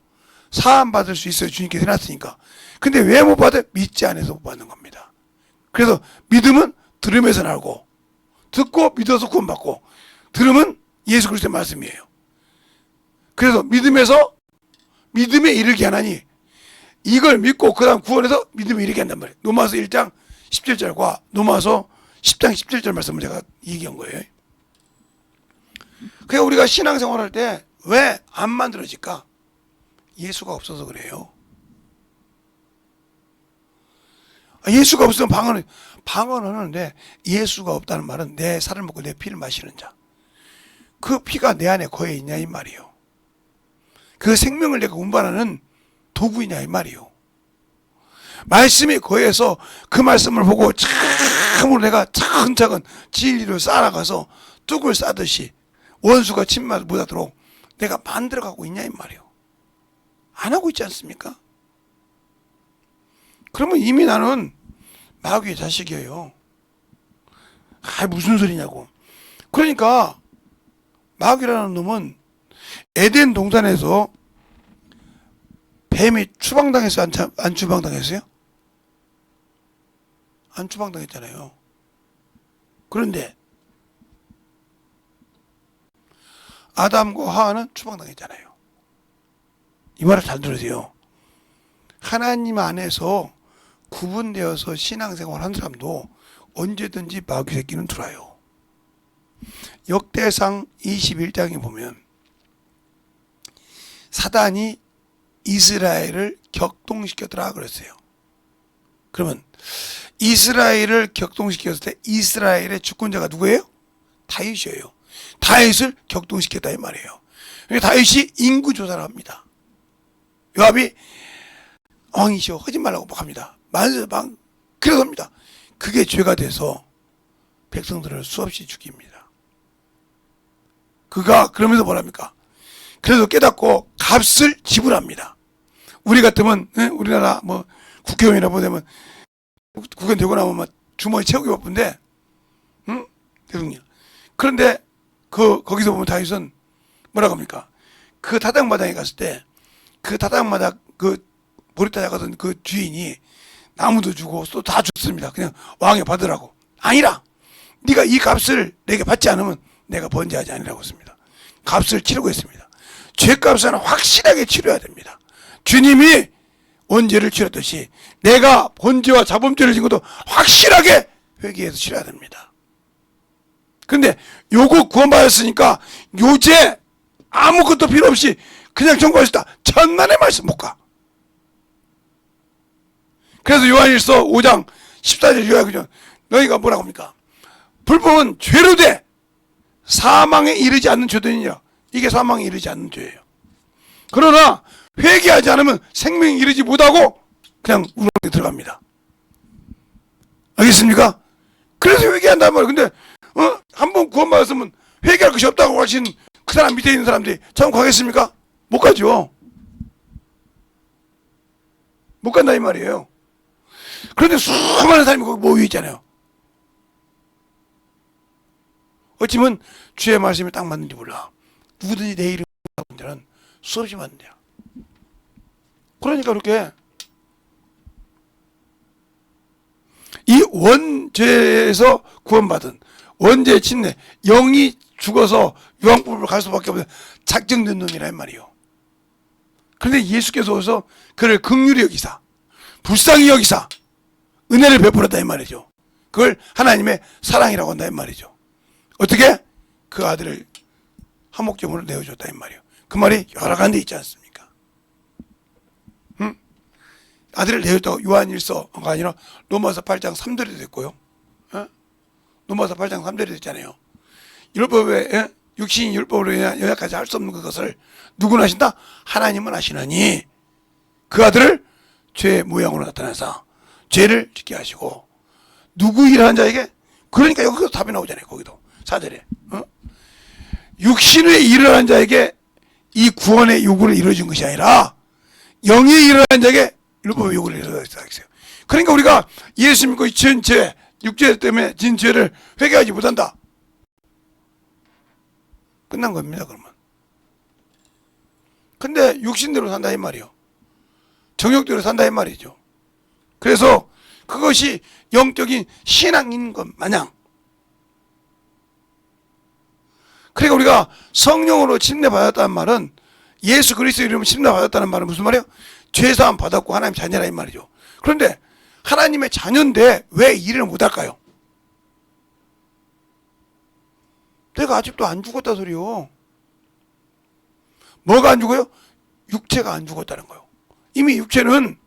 Speaker 1: 사함 받을 수 있어요. 주님께서 해놨으니까. 근데 왜 못 받아요? 믿지 않아서 못 받는 겁니다. 그래서 믿음은 들음에서 나오고 듣고 믿어서 구원받고 들음은 예수 그리스도의 말씀이에요. 그래서 믿음에 이르게 하나니 이걸 믿고 그 다음 구원해서 믿음에 이르게 한단 말이에요. 로마서 1장 17절과 로마서 10장 17절 말씀을 제가 얘기한 거예요. 그러니까 우리가 신앙생활할 때 왜 안 만들어질까? 예수가 없어서 그래요. 예수가 없으면 방언하는데 예수가 없다는 말은 내 살을 먹고 내 피를 마시는 자. 그 피가 내 안에 거해 있냐 이 말이요. 그 생명을 내가 운반하는 도구이냐 이 말이요. 말씀이 거해서 그 말씀을 보고 참으로 내가 차근차근 진리를 쌓아나가서 뚝을 싸듯이 원수가 침맛 못하도록 내가 만들어가고 있냐 이 말이요. 안 하고 있지 않습니까? 그러면 이미 나는 마귀의 자식이에요. 무슨 소리냐고. 그러니까 마귀라는 놈은 에덴 동산에서 뱀이 추방당했어요? 안 추방당했어요? 안 추방당했잖아요. 그런데 아담과 하와는 추방당했잖아요. 이 말을 잘 들으세요. 하나님 안에서 구분되어서 신앙생활 한 사람도 언제든지 마귀 새끼는 들어와요. 역대상 21장에 보면 사단이 이스라엘을 격동시켰더라 그랬어요. 그러면 이스라엘을 격동시켰을 때 이스라엘의 주권자가 누구예요? 다윗이에요. 다윗을 격동시켰다 이 말이에요. 다윗이 인구조사를 합니다. 요압이 왕이시오 하지 말라고 막 합니다. 그래서 합니다. 그게 죄가 돼서 백성들을 수없이 죽입니다. 그가 그러면서 뭐랍니까? 그래도 깨닫고 값을 지불합니다. 우리 같으면 우리나라 뭐 국회의원이라 보면 국회의원 되고 나면 막 주머니 채우기 바쁜데, 응? 대통령. 그런데 거기서 보면 다윗은 뭐라고 합니까? 그 타작마당에 갔을 때 그 타작마당 그 보리타 작하던 그 주인이 나무도 주고 또 다 줬습니다. 그냥 왕에 받으라고. 아니라 네가 이 값을 내게 받지 않으면 내가 번제하지 아니라고 했습니다. 값을 치르고 있습니다. 죄값은 확실하게 치러야 됩니다. 주님이 원죄를 치렀듯이 내가 번제와 자범죄를 진 것도 확실하게 회개해서 치러야 됩니다. 근데 요거 구원받았으니까 요제 아무것도 필요 없이 그냥 청구하셨다. 천만의 말씀 못 가. 그래서 요한일서 5장 14절 요약이죠. 너희가 뭐라고 합니까? 불법은 죄로 돼 사망에 이르지 않는 죄들이냐. 이게 사망에 이르지 않는 죄예요. 그러나 회개하지 않으면 생명에 이르지 못하고 그냥 우렁에 들어갑니다. 알겠습니까? 그래서 회개한단 말이에요. 근데 한번 구원받았으면 회개할 것이 없다고 하신 그 사람 밑에 있는 사람들이 참 가겠습니까? 못 가죠. 못 간다 이 말이에요. 그런데 수많은 사람이 거기 모여 있잖아요. 어찌면 주의 말씀이 딱 맞는지 몰라. 누구든지 내 이름을 부르는 자는 수없이 많은데요. 그러니까 그렇게 이 원죄에서 구원받은 원죄 침례 영이 죽어서 유황불을 갈 수밖에 없는 작정된 놈이란 말이에요. 그런데 예수께서 오셔서 그를 긍휼히 여기사 불쌍히 여기사 은혜를 베풀었다 이 말이죠. 그걸 하나님의 사랑이라고 한다 이 말이죠. 어떻게? 그 아들을 한목제물로 내어줬다 이 말이에요. 그 말이 여러 가지 있지 않습니까? 응? 아들을 내어줬다고 요한일서가 아니라 로마서 8장 3절에 됐고요. 로마서 8장 3절에 됐잖아요. 율법에 육신이 율법으로 연약하지 할 수 없는 그것을 누구나 하신다? 하나님은 하시나니 그 아들을 죄의 모양으로 나타내서 죄를 짓게 하시고 누구 일하는 자에게 그러니까 여기서 답이 나오잖아요. 거기도 4절에 육신의 일을 하는 자에게 이 구원의 요구를 이루어진 것이 아니라 영의 일을 하는 자에게 율법의 요구를 이루어졌다 했어요. 그러니까 우리가 예수 믿고 지은 죄 육죄 때문에 진 죄를 회개하지 못한다. 끝난 겁니다. 그러면. 근데 육신대로 산다 이 말이요. 정욕대로 산다 이 말이죠. 그래서 그것이 영적인 신앙인 것 마냥. 그러니까 우리가 성령으로 침례받았다는 말은 예수 그리스도 이름으로 침례받았다는 말은 무슨 말이에요? 죄사함 받았고 하나님 자녀라 이 말이죠. 그런데 하나님의 자녀인데 왜 일을 못할까요? 내가 아직도 안 죽었다 소리요. 뭐가 안 죽어요? 육체가 안 죽었다는 거예요. 이미 육체는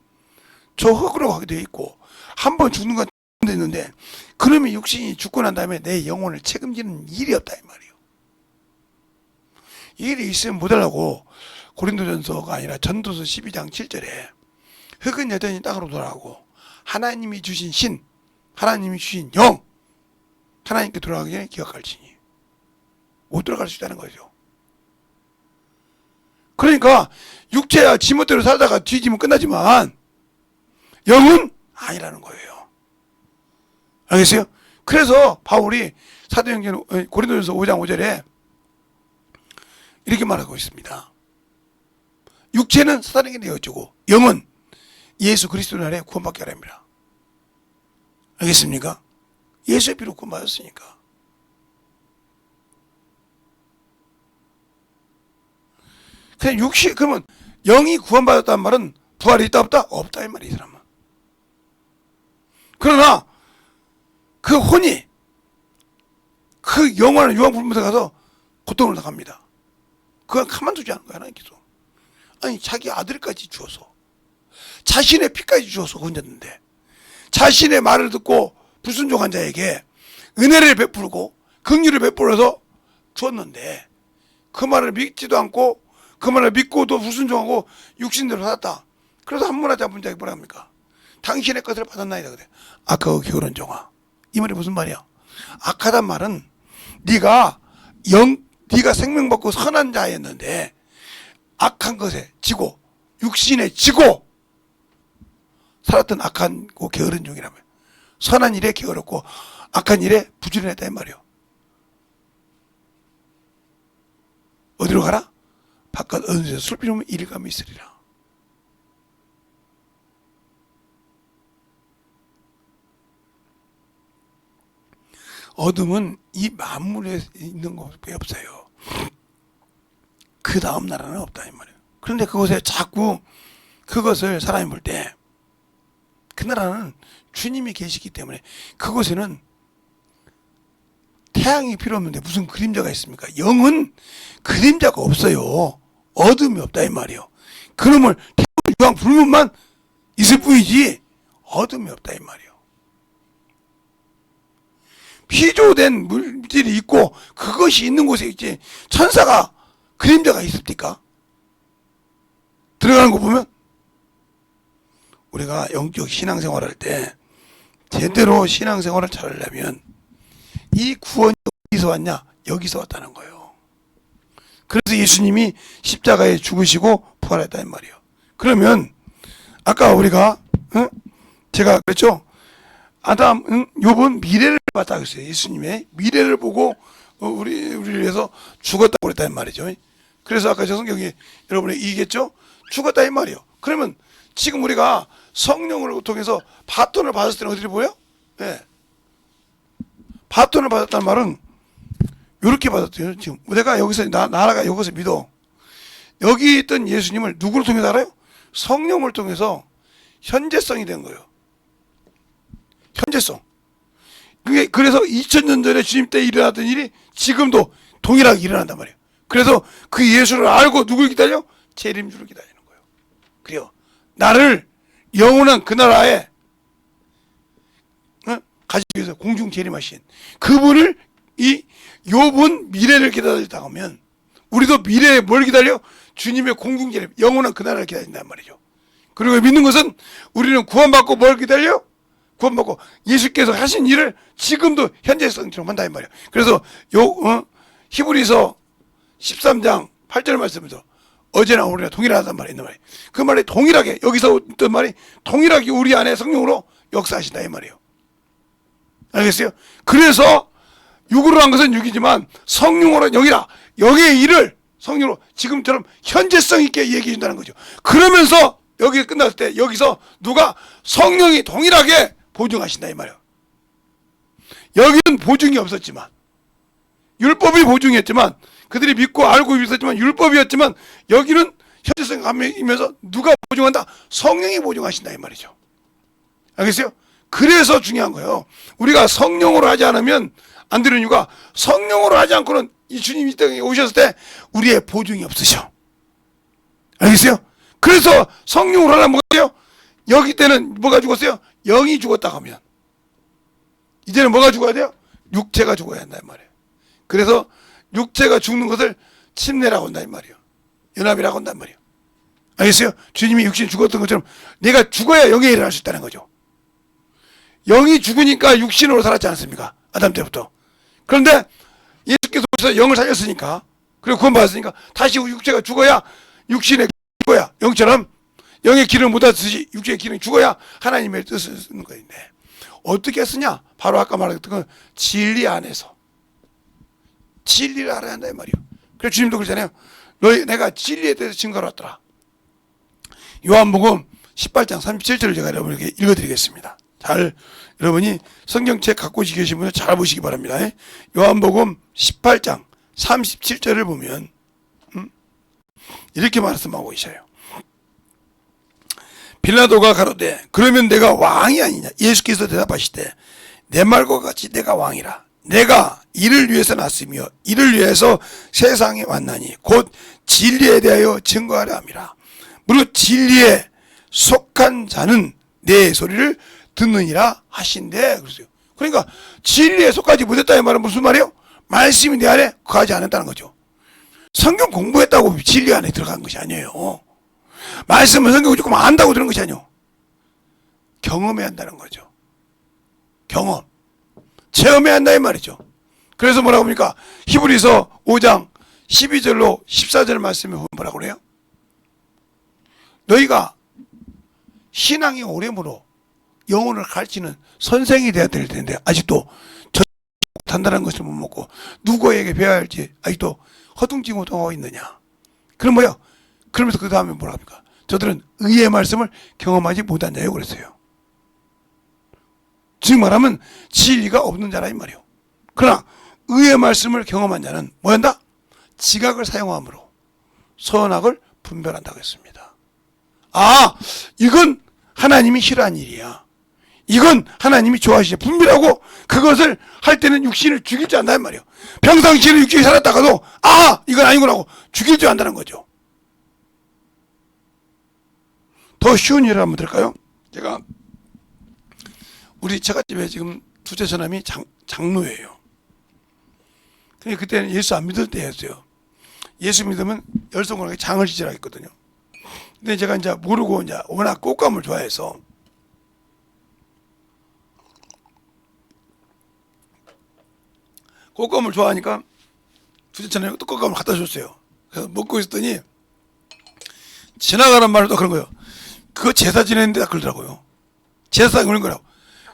Speaker 1: 저 흙으로 가게 되어 있고 한 번 죽는 건 됐는데 그러면 육신이 죽고 난 다음에 내 영혼을 책임지는 일이 없다 이 말이에요. 이 일이 있으면 못하려고 고린도전서가 아니라 전도서 12장 7절에 흙은 여전히 땅으로 돌아가고 하나님이 주신 신, 하나님이 주신 영, 하나님께 돌아가기 전에 기억할지니 못 들어갈 수 있다는 거죠. 그러니까 육체야 지멋대로 살다가 뒤지면 끝나지만 영은 아니라는 거예요. 알겠어요? 그래서 바울이 사도행전 고린도전서 5장 5절에 이렇게 말하고 있습니다. 육체는 사단에게 내어주고 영은 예수 그리스도 안에 구원받게 하랍니다. 알겠습니까? 예수의 피로 구원받았으니까. 그냥 육신 그러면 영이 구원받았다는 말은 부활이 있다 없다? 없다 이 말이야 이 사람은. 그러나 그 혼이 그 그 영원한 유황불문에 가서 고통을 당합니다. 그건 가만두지 않은 거야, 하나님께서. 아니, 자기 아들까지 주어서, 자신의 피까지 주어서 건졌는데, 자신의 말을 듣고 불순종한 자에게 은혜를 베풀고 긍휼을 베풀어서 주었는데, 그 말을 믿지도 않고 그 말을 믿고도 불순종하고 육신대로 살았다. 그래서 한문화 잡은 자에게 뭐라 합니까? 당신의 것을 받았나이다 그래. 악하고 게으른 종아. 이 말이 무슨 말이야? 악하단 말은 네가 생명 받고 선한 자였는데 악한 것에 지고 육신에 지고 살았던 악하고 게으른 종이라며. 선한 일에 게으르고 악한 일에 부지런했다 이 말이요. 어디로 가라? 바깥 어둠에서 술 피우면 일감이 있으리라. 어둠은 이 만물에 있는 것밖에 없어요. 그 다음 나라는 없다 이 말이에요. 그런데 그곳에 자꾸 그것을 사람이 볼 때 그 나라는 주님이 계시기 때문에 그곳에는 태양이 필요 없는데 무슨 그림자가 있습니까? 영은 그림자가 없어요. 어둠이 없다 이 말이에요. 그놈을 태양 유황 불문만 있을 뿐이지 어둠이 없다 이 말이에요. 피조된 물질이 있고 그것이 있는 곳에 있지 천사가 그림자가 있습니까? 들어가는 거 보면 우리가 영적 신앙생활할 때 제대로 신앙생활을 잘하려면 이 구원이 어디서 왔냐? 여기서 왔다는 거예요. 그래서 예수님이 십자가에 죽으시고 부활했다는 말이에요. 그러면 아까 우리가 제가 그랬죠? 아담, 욥은 미래를 봤다고 했어요. 예수님의 미래를 보고 우리를 위해서 죽었다고 그랬다는 말이죠. 그래서 아까 저 성경이 여러분이 이기겠죠? 죽었다 이 말이에요. 그러면 지금 우리가 성령을 통해서 바톤을 받았을 때는 어디를 보여? 네. 바톤을 받았다는 말은 이렇게 받았대요. 지금 내가 여기서 나라가 여기서 믿어. 여기 있던 예수님을 누구를 통해서 알아요? 성령을 통해서 현재성이 된 거예요. 현재성. 그래서 2000년 전에 주님 때 일어났던 일이 지금도 동일하게 일어난단 말이에요. 그래서 그 예수를 알고 누굴 기다려? 재림주를 기다리는 거예요. 그래요. 나를 영원한 그 나라에 가지기 위해서 공중 재림하신 그분을 이 욥은 미래를 기다리다 하면 우리도 미래에 뭘 기다려? 주님의 공중 재림, 영원한 그 나라를 기다린단 말이죠. 그리고 믿는 것은 우리는 구원받고 뭘 기다려? 구원받고 예수께서 하신 일을 지금도 현재성처럼 한다 이 말이에요. 그래서 히브리서 13장 8절 말씀에서 어제나 오늘이나 동일하단 말이 있는 말이에요. 그 말이 동일하게 여기서 있던 말이 동일하게 우리 안에 성령으로 역사하신다 이 말이에요. 알겠어요? 그래서 육으로 한 것은 육이지만 성령으로는 영이라. 영의 일을 성령으로 지금처럼 현재성 있게 얘기해 준다는 거죠. 그러면서 여기 끝났을 때 여기서 누가 성령이 동일하게 보증하신다 이 말이에요. 여기는 보증이 없었지만 율법이 보증이었지만 그들이 믿고 알고 있었지만 율법이었지만 여기는 현재성이면서 누가 보증한다? 성령이 보증하신다 이 말이죠. 알겠어요? 그래서 중요한 거예요. 우리가 성령으로 하지 않으면 안 되는 이유가 성령으로 하지 않고는 이 주님이 이 땅에 오셨을 때 우리의 보증이 없으셔. 알겠어요? 그래서 성령으로 하려면 뭐가 돼요? 여기 때는 뭐가 죽었어요? 영이 죽었다 하면 이제는 뭐가 죽어야 돼요? 육체가 죽어야 한다 이 말이에요. 그래서 육체가 죽는 것을 침례라고 한다 이 말이에요. 연합이라고 한단 말이에요. 알겠어요? 주님이 육신이 죽었던 것처럼 내가 죽어야 영의 일을 할 수 있다는 거죠. 영이 죽으니까 육신으로 살았지 않습니까? 아담 때부터. 그런데 예수께서 오셔서 영을 살렸으니까 그리고 구원받았으니까 다시 육체가 죽어야 육신의 죽어야 영처럼 영의 기름을 못 얻듯이 육체의 기름이 죽어야 하나님의 뜻을 쓰는 것인데 어떻게 쓰냐? 바로 아까 말했던 건 진리 안에서 진리를 알아야 한다 이 말이에요. 그래서 주님도 그러잖아요. 내가 진리에 대해서 증거를 왔더라. 요한복음 18장 37절을 제가 여러분에게 읽어드리겠습니다. 잘 여러분이 성경책 갖고 계신 분은 잘 보시기 바랍니다. 요한복음 18장 37절을 보면 이렇게 말씀하고 계셔요. 빌라도가 가로되 그러면 내가 왕이 아니냐? 예수께서 대답하시되 내 말과 같이 내가 왕이라. 내가 이를 위해서 났으며 이를 위해서 세상에 왔나니 곧 진리에 대하여 증거하려 함이라. 무릇 진리에 속한 자는 내 소리를 듣느니라 하신대. 그랬어요. 그러니까 진리에 속하지 못했다 이 말은 무슨 말이에요? 말씀이 내 안에 거하지 않았다는 거죠. 성경 공부했다고 진리 안에 들어간 것이 아니에요. 말씀은 성경을 조금 안다고 들은 것이 아니에요. 경험해야 한다는 거죠. 경험. 체험해야 한다 이 말이죠. 그래서 뭐라고 합니까? 히브리서 5장 12절로 14절 말씀에 뭐라고 그래요? 너희가 신앙이 오래므로 영혼을 가르치는 선생이 되어야 될 텐데 아직도 단단한 것을 못 먹고 누구에게 배워야 할지 아직도 허둥지둥하고 있느냐. 그럼 뭐요? 그러면서 그 다음에 뭐라 합니까? 저들은 의의 말씀을 경험하지 못한 자요 그랬어요. 즉 말하면 진리가 없는 자라 이 말이요. 그러나 의의 말씀을 경험한 자는 뭐한다? 지각을 사용함으로 선악을 분별한다고 했습니다. 아, 이건 하나님이 싫어하는 일이야. 이건 하나님이 좋아하시죠. 분별하고 그것을 할 때는 육신을 죽일 줄 안다는 말이에요. 평상시에는 육신이 살았다가도 아, 이건 아니구나 하고 죽일 줄 안다는 거죠. 더 쉬운 예를 한번 들을까요? 제가 우리 처갓집에 지금 둘째 처남이 장로예요. 근데 그때는 예수 안 믿을 때였어요. 예수 믿으면 열성공하게 장을 지지라 했거든요. 근데 제가 이제 모르고 이제 워낙 꽃감을 좋아해서 꽃감을 좋아하니까 둘째 처남이 또 꽃감을 갖다 줬어요. 그래서 먹고 있었더니 지나가는 말도 그런 거예요. 그거 제사 지내는데 딱 그러더라고요. 제사상 그런 거라고.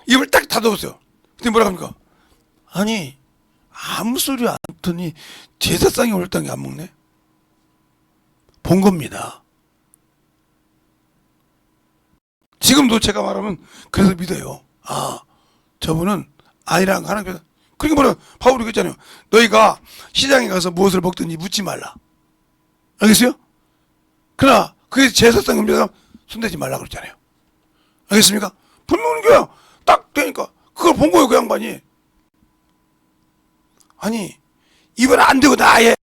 Speaker 1: 입을 딱 닫아줬어요. 근데 뭐라고 합니까? 아니 아무 소리 안 듣더니 제사상에 올렸다는 게 안 먹네? 본 겁니다. 지금도 제가 말하면 그래서 믿어요. 아, 저분은 아니라는 거 하나님께서. 그러니까 뭐라 바울이 그랬잖아요. 너희가 시장에 가서 무엇을 먹든지 묻지 말라. 알겠어요? 그러나 그게 제사상 음료가 손대지 말라 그랬잖아요. 알겠습니까? 분명히 그냥 딱 되니까 그걸 본 거예요 그 양반이. 아니 입을 안 대고 아예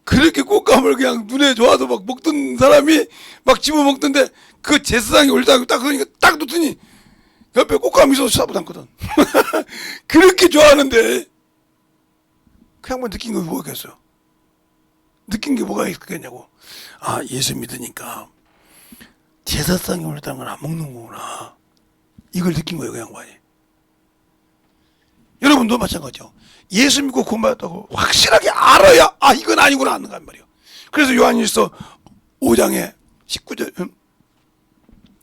Speaker 1: 그렇게 꽃감을 그냥 눈에 좋아서 막 먹던 사람이 막 집어먹던데 그 제사상에 올리다가 딱 그러니까 딱 놓더니 옆에 꽃감이 있어서 쳐다보지 않거든. 그렇게 좋아하는데 그 양반 느낀 게 뭐가 있겠어요? 느낀 게 뭐가 있겠냐고. 아, 예수 믿으니까 제사상에 올렸다는 건 안 먹는 거구나. 이걸 느낀 거예요 그 양반이. 여러분도 마찬가지죠. 예수 믿고 구원받았다고 확실하게 알아야 아 이건 아니구나 하는 거 말이에요. 그래서 요한일서 5장에 19절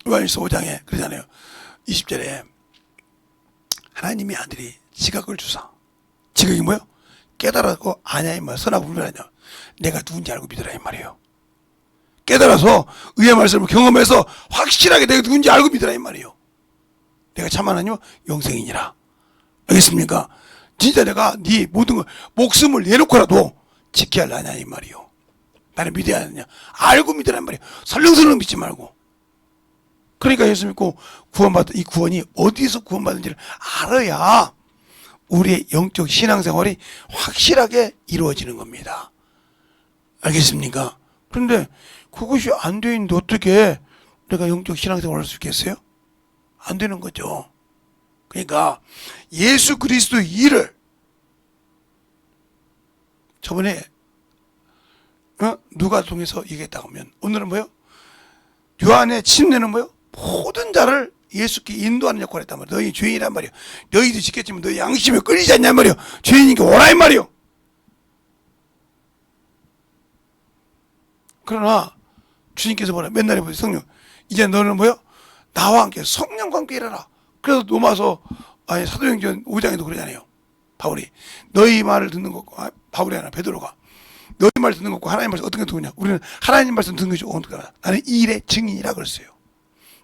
Speaker 1: 요한일서 5장에 그러잖아요. 20절에 하나님의 아들이 지각을 주사. 지각이 뭐예요? 깨달았고 아냐 이 말. 선하고 분별하냐. 내가 누군지 알고 믿으라 이 말이에요. 깨달아서 의의 말씀을 경험해서 확실하게 내가 누군지 알고 믿으라 이 말이에요. 내가 참 하나님은 영생이니라. 알겠습니까? 진짜 내가 네 모든 걸 목숨을 내놓고라도 지켜야 하냐 이 말이요. 나를 믿어야 하느냐. 알고 믿으란 말이에요. 설렁설렁 믿지 말고. 그러니까 예수 믿고 구원받은 이 구원이 어디서 구원받은지를 알아야 우리의 영적 신앙생활이 확실하게 이루어지는 겁니다. 알겠습니까? 그런데 그것이 안 돼 있는데 어떻게 내가 영적 신앙생활을 할 수 있겠어요? 안 되는 거죠. 그러니까 예수 그리스도의 일을 저번에 누가 통해서 얘기했다고 하면 오늘은 뭐요? 요한의 침례는 뭐요? 모든 자를 예수께 인도하는 역할을 했단 말이에요. 너희 죄인이란 말이에요. 너희도 지켰지만 너희 양심에 끌리지 않냔 말이에요. 죄인이니까 오라 이 말이에요. 그러나 주님께서 뭐라 맨날 해보세요. 성령 이제 너는 뭐요? 나와 함께 성령과 함께 일하라. 그래서 로마서 아니 사도행전 5장에도 그러잖아요. 바울이 너희 말을 듣는 것과 바울이 아니라 베드로가 너희 말 듣는 것과 하나님 말씀 어떻게 듣느냐. 우리는 하나님 말씀 듣는 것이 어떻게 하나. 나는 이 일의 증인이라 그랬어요.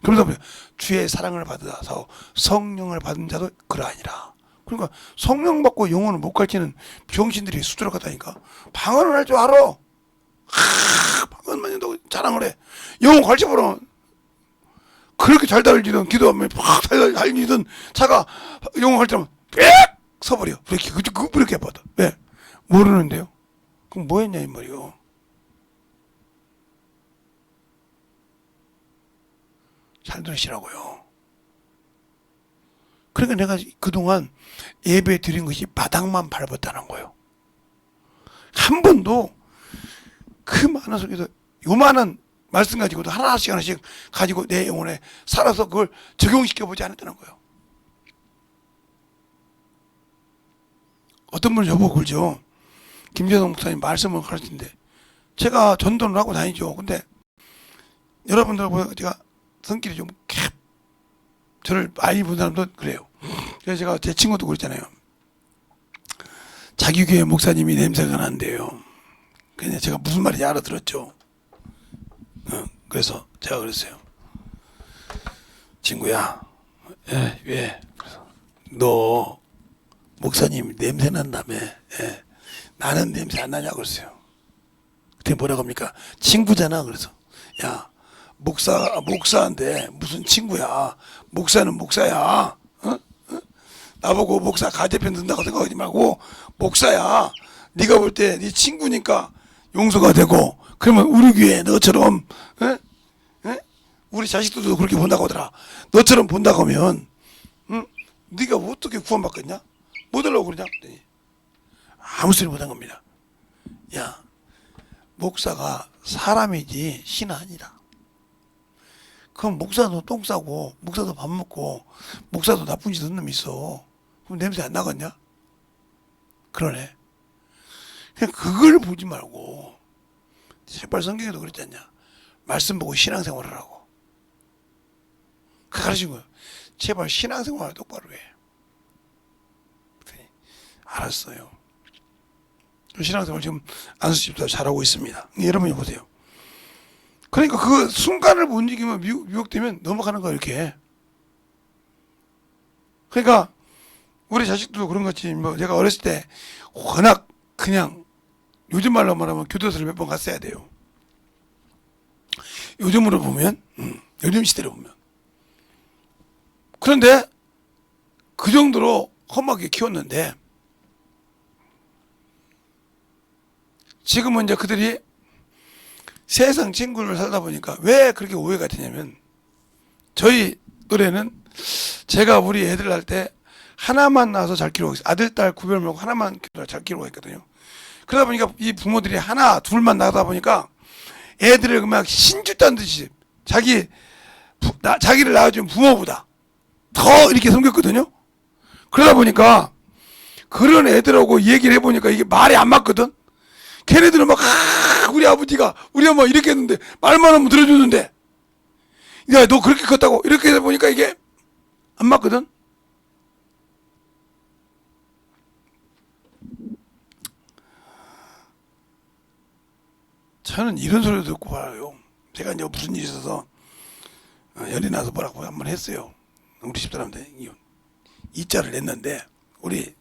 Speaker 1: 그러면서 주의 사랑을 받아서 성령을 받은 자도 그러하니라. 그러니까 성령 받고 영혼을 못 가르치는 병신들이 수두룩 하다니까. 방언을 할 줄 알아. 방언만 한다고 자랑을 해. 영혼 가르쳐보라. 그렇게 잘 달리던 기도하면 팍 달리던 차가 영혼 가르치면 빽 서버려. 브레이크 그 브레이크 아파도. 왜? 모르는데요. 그럼 뭐 했냐 이 말이요. 잘 들으시라고요. 그러니까 내가 그동안 예배 드린 것이 바닥만 밟았다는 거예요. 한 번도 그 많은 속에서 요만한 말씀 가지고도 하나씩 가지고 내 영혼에 살아서 그걸 적용시켜보지 않았다는 거예요. 어떤 분은 저보고 그러죠. 김재동 목사님 말씀을 가르치는데 제가 전도를 하고 다니죠. 근데 여러분들 보면 제가 성질이 좀 저를 많이 본 사람도 그래요. 그래서 제가 제 친구도 그랬잖아요. 자기 교회 목사님이 냄새가 난대요. 근데 제가 무슨 말인지 알아들었죠. 그래서 제가 그랬어요. 친구야, 왜? 너 목사님 냄새 난다며. 나는 냄새 안 나냐고 그랬어요. 그때 뭐라고 합니까? 친구잖아. 그래서 야, 목사인데 무슨 친구야. 목사는 목사야. 나보고 목사 가재편 든다고 생각하지 말고 목사야. 네가 볼 때 네 친구니까 용서가 되고, 그러면 우리 교회 너처럼 우리 자식들도 그렇게 본다고 하더라. 너처럼 본다고 하면 네가 어떻게 구원받겠냐? 못 하려고 그러냐? 아무 소리 못한 겁니다. 야, 목사가 사람이지 신 아니라. 그럼 목사도 똥 싸고 목사도 밥 먹고 목사도 나쁜 짓 하는 놈이 있어. 그럼 냄새 안 나겠냐? 그러네. 그냥 그걸 보지 말고, 제발 성경에도 그랬지 않냐? 말씀 보고 신앙생활 하라고. 그 가르친 거예요. 제발 신앙생활 똑바로 해. 알았어요. 신앙생활 지금 안수집도 잘하고 있습니다. 여러분이 보세요. 그러니까 그 순간을 못 이기면 미혹되면 넘어가는 거야, 이렇게. 그러니까 우리 자식도 그런 거지. 뭐 제가 어렸을 때 워낙 그냥 요즘 말로 말하면 교도소를 몇 번 갔어야 돼요. 요즘으로 보면, 요즘 시대로 보면. 그런데 그 정도로 험하게 키웠는데 지금은 이제 그들이 세상 친구를 살다 보니까 왜 그렇게 오해가 되냐면, 저희 또래는 제가 우리 애들 낳을 때 하나만 낳아서 잘 키우고 있어요. 아들, 딸 구별 말고 하나만 잘 키우고 있거든요. 그러다 보니까 이 부모들이 하나, 둘만 낳다 보니까 애들을 막 신주 딴 듯이 자기를 낳아준 부모보다 더 이렇게 섬겼거든요. 그러다 보니까 그런 애들하고 얘기를 해보니까 이게 말이 안 맞거든. 걔네들은 막 우리 아버지가 우리 엄마 이렇게 했는데 말만 하면 들어주는데, 야, 너 그렇게 컸다고 이렇게 해보니까 이게 안 맞거든. 저는 이런 소리도 듣고 봐요. 제가 이제 무슨 일이 있어서 열이 나서 뭐라고 한번 했어요. 우리 집사람한테 이자를 냈는데 우리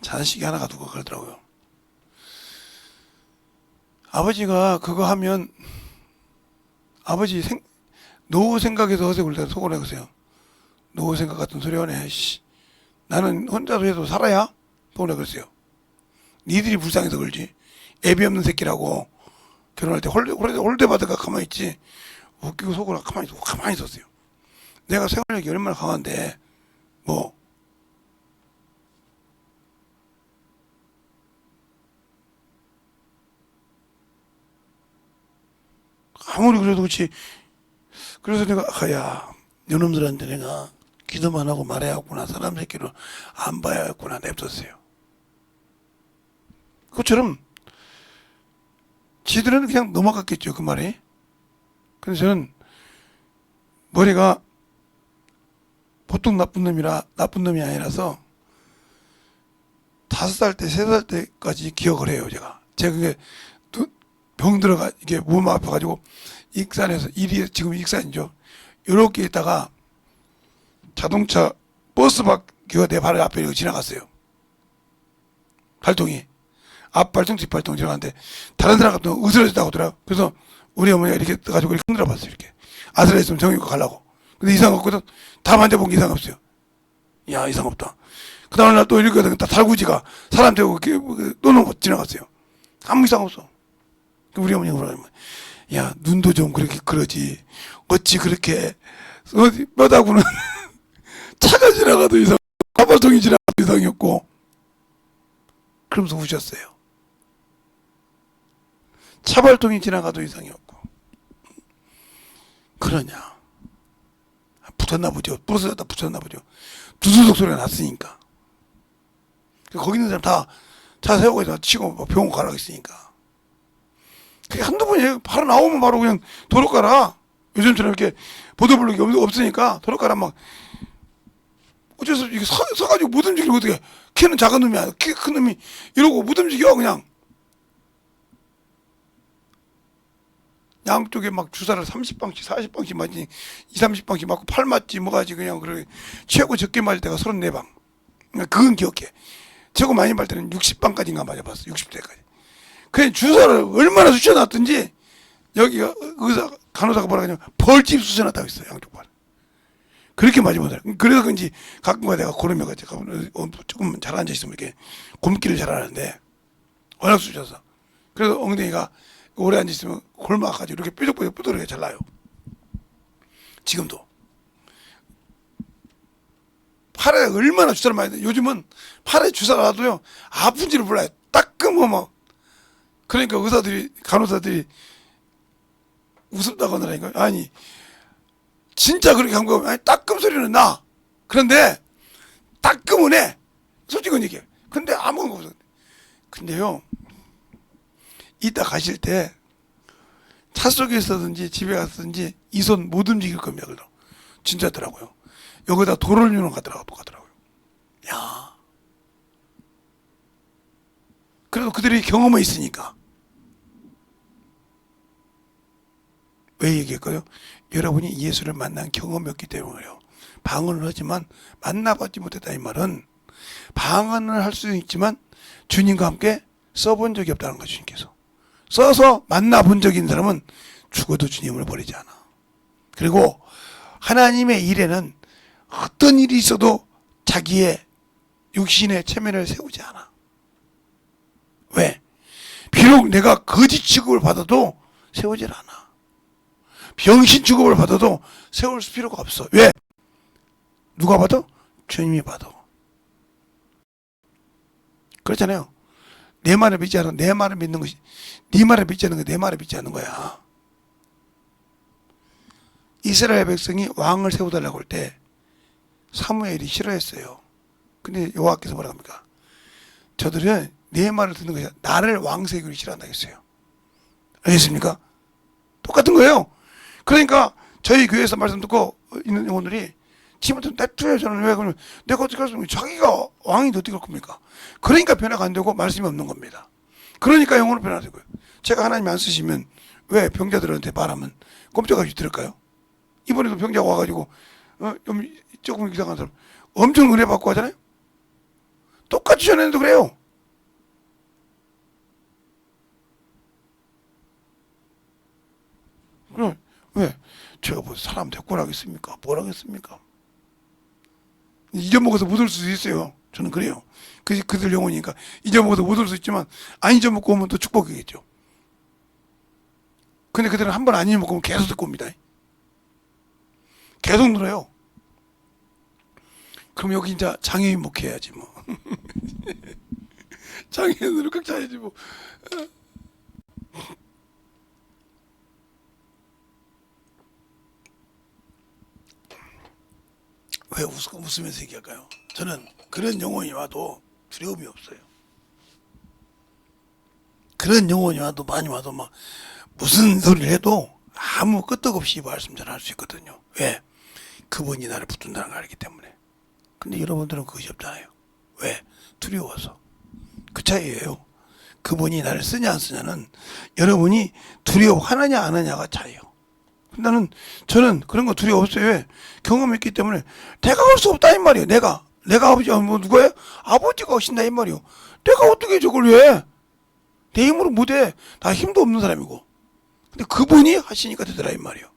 Speaker 1: 자식이 하나가 두고 그러더라고요. 아버지가 그거 하면 아버지 노후 생각해서 허세 굴다 속을 내보세요. 노후 생각 같은 소리 하네. 나는 혼자서 해도 살아야? 속을 내그랬어요. 니들이 불쌍해서 그러지. 애비 없는 새끼라고 결혼할 때 홀대 받아가 가만히 있지. 웃기고 속으로 가만히 있었어요. 내가 생활력이 얼마나 강한데 뭐 아무리 그래도 그렇지. 그래서 내가 야, 요놈들한테 내가 기도만 하고 말해야겠구나. 사람 새끼를 안 봐야겠구나. 냅뒀어요. 그것처럼 지들은 그냥 넘어갔겠죠, 그 말이. 그래서 저는 머리가 보통 나쁜 놈이 아니라서 5살 때, 3살 때까지 기억을 해요, 제가. 제가 그게 병 들어가, 이게 몸 아파가지고, 익산에서, 지금 익산이죠. 요렇게 있다가 자동차 버스 바퀴가 내 발 앞에 지나갔어요. 발통이. 앞발통, 뒷발통 지나갔는데, 다른 사람 같은 거 으스러졌다고 하더라고요. 그래서 우리 어머니가 이렇게 떠가지고 이렇게 흔들어 봤어요, 이렇게. 아슬아슬했으면 정형외과 가려고. 근데 이상 없거든. 다 만져본 게 이상 없어요. 야, 이상 없다. 그 다음날 또 이렇게 다 달구지가 사람 되고 노는 지나갔어요. 아무 이상 없어. 우리 어머니가 그러면, 야, 눈도 좀 그렇게 그러지. 어찌 그렇게, 어디, 뼈다구는 차가 지나가도 이상, 가발통이 지나가도 이상이었고. 그러면서 우셨어요. 차발통이 지나가도 이상이었고. 그러냐. 붙었나 보죠. 부러졌다 붙었나 보죠. 두두둑 소리가 났으니까. 거기 있는 사람 다 차 세우고 다 치고 병원 가라고 했으니까. 그게 한두 번이에요. 바로 나오면 바로 그냥 도로 가라. 요즘처럼 이렇게 보도블록이 없으니까 도로 가라 막. 어째서 이게 서가지고 못 움직이고 어떻게 키는 작은 놈이 아니야. 키 큰 놈이 이러고 못 움직여 그냥. 양쪽에 막 주사를 30방씩 40방씩 맞지 2, 30방씩 맞고 팔 맞지 뭐가지 그냥 그래. 최고 적게 맞을 때가 34방. 그건 기억해. 최고 많이 맞을 때는 60방까지인가 맞아봤어. 60대까지. 그냥 주사를 얼마나 쑤셔놨든지 여기가 의사 간호사가 뭐라 그러냐면 벌집 쑤셔놨다고 했어요. 양쪽 발. 그렇게 맞으면 돼. 그래서 그런지 가끔가 내가 고름해가지고 조금 잘 앉아있으면 이렇게 곰기를 잘 하는데 워낙 쑤셔서. 그래서 엉덩이가 오래 앉아있으면 골마가지고 이렇게 뾰족뾰족하게 잘 나요. 지금도. 팔에 얼마나 주사를 많이 돼. 요즘은 팔에 주사를 놔도요, 아픈지를 몰라요. 따끔하면 막. 그러니까 의사들이, 간호사들이 우습다고 하더라니까. 아니, 진짜 그렇게 한 거, 아니, 따끔 소리는 나. 그런데, 따끔은 해. 솔직히 얘기해. 근데 아무것도 없어. 근데요, 이따 가실 때, 차 속에 있었든지 집에 갔든지 이 손 못 움직일 겁니다. 그래도. 진짜더라고요. 여기다 돌을 유는 가더라고요. 야. 그래도 그들이 경험이 있으니까. 왜 얘기할까요? 여러분이 예수를 만난 경험이 없기 때문에요. 방언을 하지만 만나보지 못했다 이 말은 방언을 할 수는 있지만 주님과 함께 써본 적이 없다는 거죠. 주님께서. 써서 만나본 적이 있는 사람은 죽어도 주님을 버리지 않아. 그리고 하나님의 일에는 어떤 일이 있어도 자기의 육신의 체면을 세우지 않아. 왜? 비록 내가 거짓 취급을 받아도 세우질 않아. 병신 취급을 받아도 세울 필요가 없어. 왜? 누가 받아? 주님이 받아. 그렇잖아요. 내 말을 믿지 않아. 내 말을 믿는 것이, 네 말을 믿지 않는 거 내 말을 믿지 않는 거야. 이스라엘 백성이 왕을 세워달라고 할 때 사무엘이 싫어했어요. 근데 여호와께서 뭐라 합니까? 저들은 내 말을 듣는 것이 나를 왕 세우기를 싫어한다고 했어요. 알겠습니까? 똑같은 거예요. 그러니까 저희 교회에서 말씀 듣고 있는 영혼들이 지금부터 냅둬요. 저는 왜 그러면 내가 어떻게 할 수 있는 자기가 왕인데 어떻게 할 겁니까? 그러니까 변화가 안 되고 말씀이 없는 겁니다. 그러니까 영혼을 변화되고요. 제가 하나님이 안 쓰시면 왜 병자들한테 말하면 꼼짝없이 들을까요? 이번에도 병자가 와가지고 좀 조금 이상한 사람 엄청 은혜 받고 하잖아요. 똑같이 전에도 그래요. 그럼 왜 제가 뭐 사람 데리고 나겠습니까? 뭘 하겠습니까? 잊어먹어서 못 올 수도 있어요. 저는 그래요. 그들 영혼이니까 잊어먹어서 못 올 수 있지만 안 잊어먹고 오면 또 축복이겠죠. 근데 그들은 한 번 안 잊어먹고 오면 계속 듣고 옵니다. 계속 늘어요. 그럼 여기 이제 장애인 목회해야지 뭐. 장애인으로 꽉 차야지 뭐. 왜 웃으면서 얘기할까요? 저는 그런 영혼이 와도 두려움이 없어요. 그런 영혼이 와도 많이 와도 막 무슨 소리를 해도 아무 끄떡없이 말씀 전할 수 있거든요. 왜? 그분이 나를 붙든다는 걸 알기 때문에. 근데 여러분들은 그것이 없잖아요. 왜? 두려워서. 그 차이예요. 그분이 나를 쓰냐 안 쓰냐는 여러분이 두려워하느냐 안 하느냐가 차이예요. 저는 그런 거 두려워 없어요. 왜? 경험이 있기 때문에 내가 할 수 없다 이 말이에요. 내가 아버지 뭐 누구예요? 아버지가 하신다 이 말이에요. 내가 어떻게 저걸 해? 내 힘으로 못해. 나 힘도 없는 사람이고. 근데 그분이 하시니까 되더라 이 말이에요.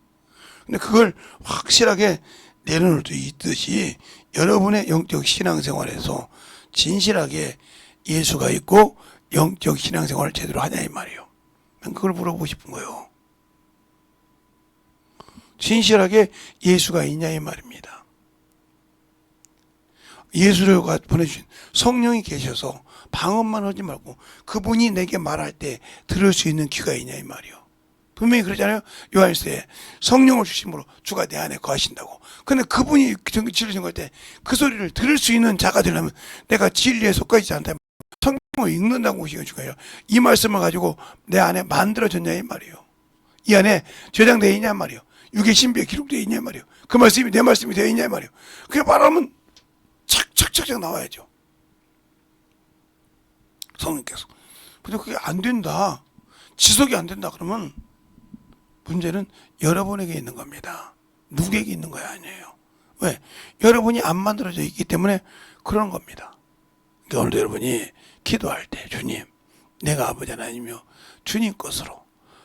Speaker 1: 근데 그걸 확실하게 내려놓을 수 있듯이 여러분의 영적 신앙생활에서 진실하게 예수가 있고 영적 신앙생활을 제대로 하냐 이 말이에요. 난 그걸 물어보고 싶은 거예요. 진실하게 예수가 있냐 이 말입니다. 예수를 보내주신 성령이 계셔서 방언만 하지 말고 그분이 내게 말할 때 들을 수 있는 귀가 있냐 이 말이에요. 분명히 그러잖아요. 요한일서에 성령을 주심으로 주가 내 안에 거하신다고. 근데 그분이 지르신 걸 때 그 소리를 들을 수 있는 자가 되려면 내가 진리에 속하지 않다. 성경을 읽는다는 것이 중요해요. 이 말씀을 가지고 내 안에 만들어졌냐 이 말이에요. 이 안에 저장되어 있냐 말이에요. 육의 신비에 기록되어 있냐 말이에요. 그 말씀이 내 말씀이 되어 있냐 말이에요. 그게 말하면 착착착착 나와야죠. 성령께서. 근데 그게 안 된다. 지속이 안 된다 그러면 문제는 여러분에게 있는 겁니다. 누구에게 있는 거야 아니에요. 왜? 여러분이 안 만들어져 있기 때문에 그런 겁니다. 그러니까 오늘도 여러분이 기도할 때 주님 내가 아버지 하나님이요 주님 것으로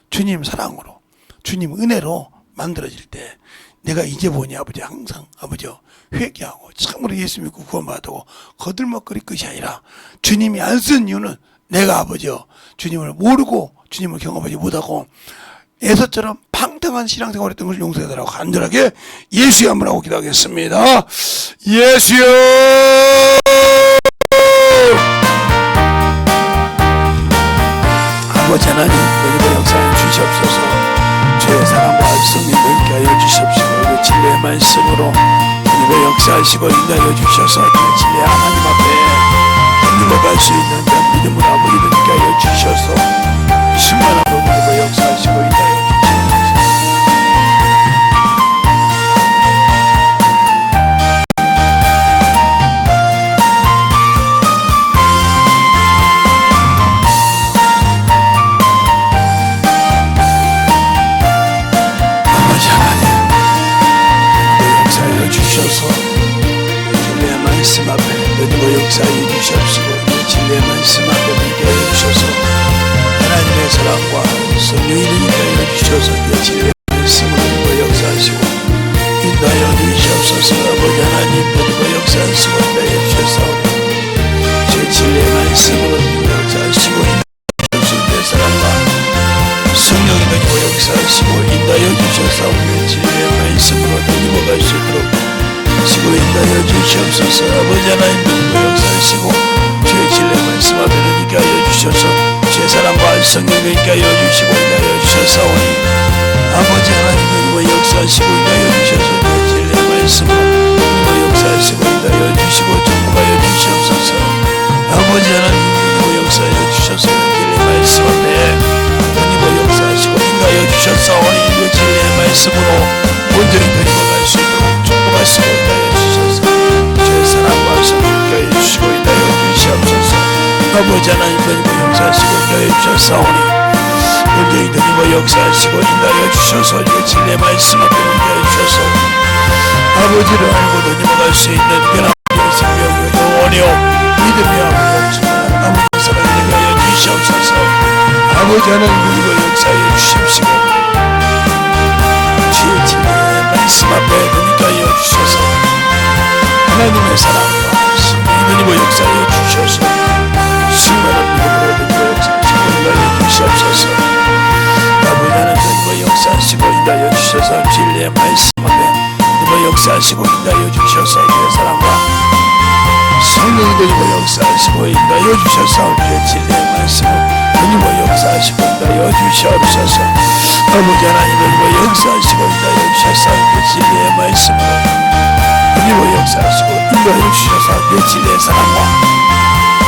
Speaker 1: 주님 사랑으로 주님 은혜로 만들어질 때 내가 이제 보니 아버지 항상 아버지요 회개하고 참으로 예수 믿고 구원받고 거들먹거릴 것이 아니라 주님이 안 쓴 이유는 내가 아버지요 주님을 모르고 주님을 경험하지 못하고 에서처럼 방탕한 신앙생활을 했던 것을 용서해달라고 간절하게 예수의 한번 하고 기도하겠습니다. 예수여 아버지 하나님 너희의 역사에 주시옵소서. 죄의 사랑과 성령을 함께 하여 주시옵시고 그 진리의 말씀으로 주님의 역사하시고 인도하여 주셔서 그 진리의 하나님 앞에 믿어갈 수 있는 자 믿음으로 아버지를 함께 하여 주셔서 충만한 주님의 역사하시고 인도하여 주시옵소서. 진리의 말씀 앞에 너희와 역사해 주시옵시고 진리의 말씀 앞에 믿게 하여 주셔서 하나님의 사랑과 성령이 인도하여 주셔서 그 진리의 말씀으로 너희와 역사하시고 인도하여 주시옵소서. 아버지 하나님 너희와 역사하시고 인도하여 주셔서 제 진리의 말씀으로 너희와 역사하시고 인도하여 주시옵소서. 사랑과 성령이 너희와 역사하시고 인도하여 주셔서 그 진리의 말씀으로 너희와 갈 수 있도록 시고 인도하여 주시옵소서. 아버지 하나님 너희와 역사하시고 주의 진리의 말씀 앞에 있게 하여 주셔서 주의 사랑과 성령을 있게 하여 주시고 인도하여 주셨사오니 아버지 하나님 너희와 역사하시고 인도하여 주셔서 주의 진리의 말씀으로 너희와 역사하시고 인도하여 주시고 축복하여 주시옵소서. 아버지 하나님 너희와 역사하여 주셔서 진리의 말씀 앞에 너희와 역사하시고 인도하여 주셨사오니 그 진리의 말씀으로 온전히 너희와 갈 수 있도록 축복하시고 인도하여 주셔서 주의 사랑과 성령을 하여 주시고 인도하여 주시옵소서. 아버지 하나님 너희와 역사하시고 인도하여 주셨사오니 온전히 너희와 역사하시고 인도하여 주셔서 주의 진리의 말씀 앞에 인도하여 주셔서 아버지를 알고 너희와 갈 수 있는 변함없는 생명이요 영원히요 믿음이 아버지 아버지 사랑을 하여 주시옵소서. 아버지 하나님 너희와 역사하여 주십시오. 주의 진리의 말씀 앞에 너희가 하여 주셔서 하나님의 사랑과 성령이 너희와 역사하여 주셔서 수많은 믿음으로 너희와 역사하시고 인도하여 주시옵소서. 아버지 하나님 너희와 역사하시고 인도하여 주셔서 진리의 말씀 앞에 너희와 역사하시고 인도하여 주셔서 주의 사랑과 성령이 너희와 역사하시고 인도하여 주셔서 주의 진리의 말씀을 너희와 역사하시고 인도하여 주시옵소서. 아버지 하나님 너희와 역사하시고 인도하여 주셔서 그 진리의 말씀으로 너희와 역사하시고 인도하여 주셔서 그 진리의 사랑과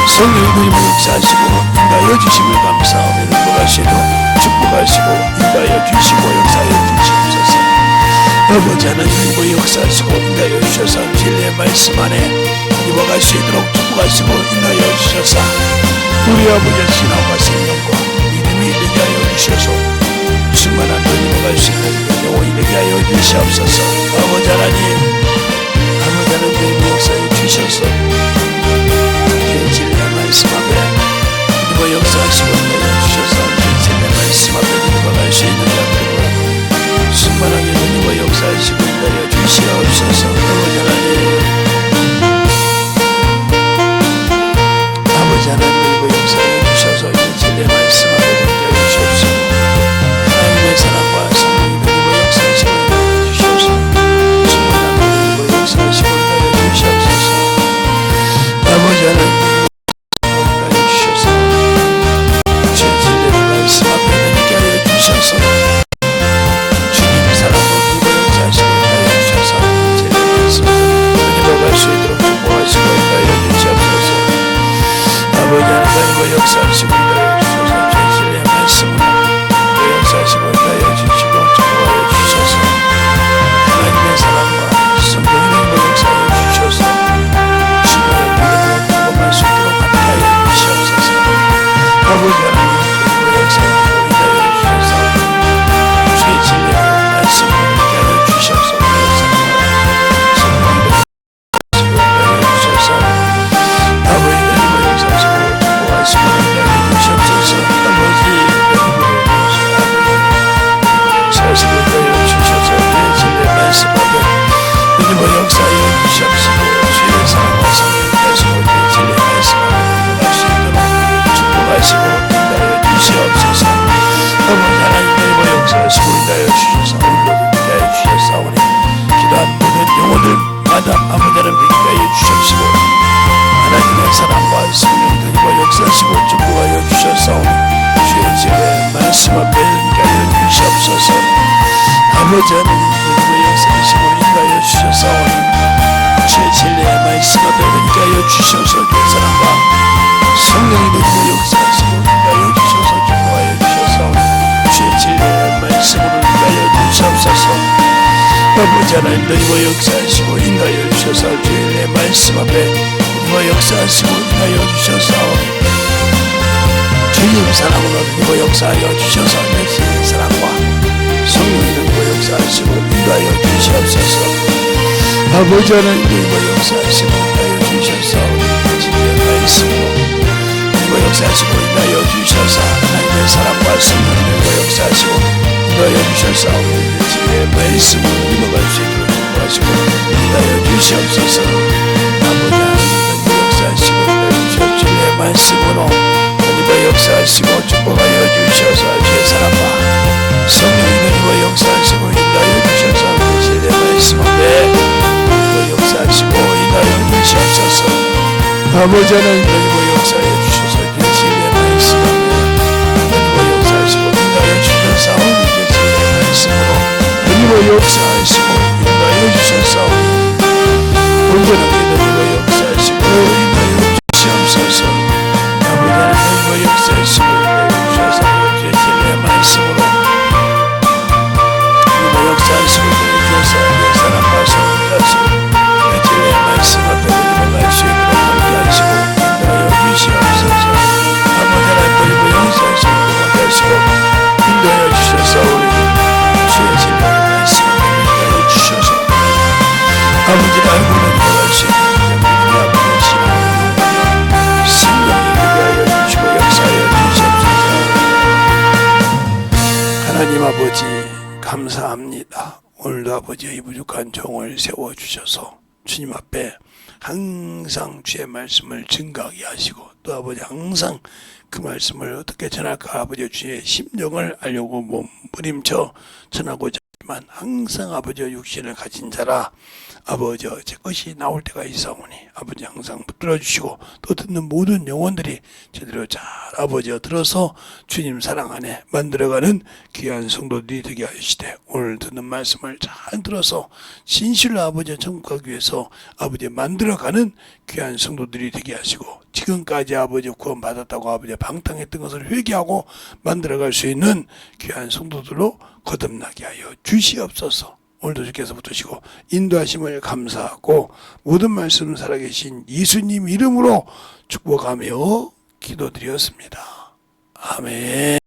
Speaker 1: 성령이 너희와 역사하시고 인도하여 주심을 감사하며 행복하시도록 축복하시고 인도하여 주시고 역사하여 주시옵소서. 아버지 하나님 너희와 역사하시고 인도하여 주셔서 진리의 말씀 안에 너희와 갈 수 있도록 축복하시고 인도하여 주셔서 우리 아버지의 신앙과 생명과 믿음이 되게 하여 주셔서 충만한 너희와 갈 수 있는 영혼이 되게 하여 주시옵소서. 아버지 하나님 너희와 역사해 주셔서 주의 진리의 말씀 앞에 너희와 역사하시고 인도하여 주셔서 주의 진리의 말씀 앞에 너희와 갈 수 있는 자들과 충만하게 너희와 역사하시고 인도하여 주시옵소서. 아버지 하나님 하나님의 역사하시고 인도하여 주셔서 진실의 말씀으로 역사하시고 인도하여 주시고 축복하여 주셔서 하나님의 사랑과 성령의 역사하여 주셔서 주님을 믿음으로 경험할 수 있도록 함께하여 주시옵소서. 아버지 하나님 역사하시고 인도하여 주셔서 주의 진리의 말씀으로 함께하여 주셔서 아버지 하나님 역사하시고 인도하여 주셨사오니 주의 진리의 말씀 앞에 인도하여 주셔서 주의 사랑과 성령의 능력으로 역사하시고 인도하여 주셔서 축복하여 주셨사오니 주의 진리의 말씀으로 인도하여 주시옵소서. 아버지 하나님 너희와 역사하시고 인도하여 주셔서 주의 말씀 앞에 너희와 역사하시고 인도하여 주셨사오니 주님 사랑으로 너희와 역사하여 주셔서 주의 사랑과 성령의 능력으로 역사하시고 인도하여 주시옵소서. 아버지 하나님 너희와 역사하시고 인도하여 주셔서 진리의 말씀으로 너희와 역사하시고 인도하여 주셔서 하나님의 사랑과 성령의 능력으로 역사하시고 인도하여 주셔서 진리의 말씀으로 넘어갈 수 있도록 축복하시고 인도하여 주시옵소서. 아버지 하나님 너희와 역사하시고 인도하여 주셔서 진리의 말씀으로 너희와 역사하시고 축복하여 주셔서 주의 사랑과 성령이 너희와 역사하시고 인도하여 주셔서 진리의 말씀 앞에 너희와 역사하시고 인도하여 주시옵소서. 아버지 하나님 너희와 역사하여 주셔서 진리의 말씀 앞에 너희와 역사하시고 인도하여 주셔서 진리의 말씀으로 너희와 역사하시고 인도하여 주셔서 온전하게 너희와 역사하시고 인도하여 주시옵소서. 아버지 하나님 너희와 역사하시고 인도하여 주셔서 진리의 말씀으로 역사하시고 주셔서 내 사랑과 성령하시고 내 진리의 말씀 앞에 넘어갈 수 있도록 함께하시고 인도하여 주시옵소서. 아버지 하나님 너희와 역사하시고 인도하시고 인도하여 주셔서 우리 주의 진리의 말씀 앞에 인도하여 주셔서 아버지를 알고 넘어갈 수 있도록 믿음의 아버지의 신앙을 성령이 인도하여 주시고 역사하여 주시옵소서. 하나님 아버지 감사합니다. 오늘도 아버지의 부족한 종을 세워주셔서 주님 앞에 항상 주의 말씀을 증거하게 하시고 또 아버지 항상 그 말씀을 어떻게 전할까 아버지 주의 심정을 알려고 몸부림쳐 전하고자 하지만 항상 아버지의 육신을 가진 자라 아버지 제 것이 나올 때가 있사오니 아버지 항상 붙들어 주시고 또 듣는 모든 영혼들이 제대로 잘 아버지여 들어서 주님 사랑 안에 만들어가는 귀한 성도들이 되게 하시되 오늘 듣는 말씀을 잘 들어서 진실로 아버지의 천국 가기 위해서 아버지 만들어가는 귀한 성도들이 되게 하시고 지금까지 아버지 구원받았다고 아버지 방탕했던 것을 회개하고 만들어갈 수 있는 귀한 성도들로 거듭나게 하여 주시옵소서. 오늘도 주께서 붙으시고 인도하심을 감사하고 모든 말씀 살아계신 예수님 이름으로 축복하며 기도드렸습니다. 아멘.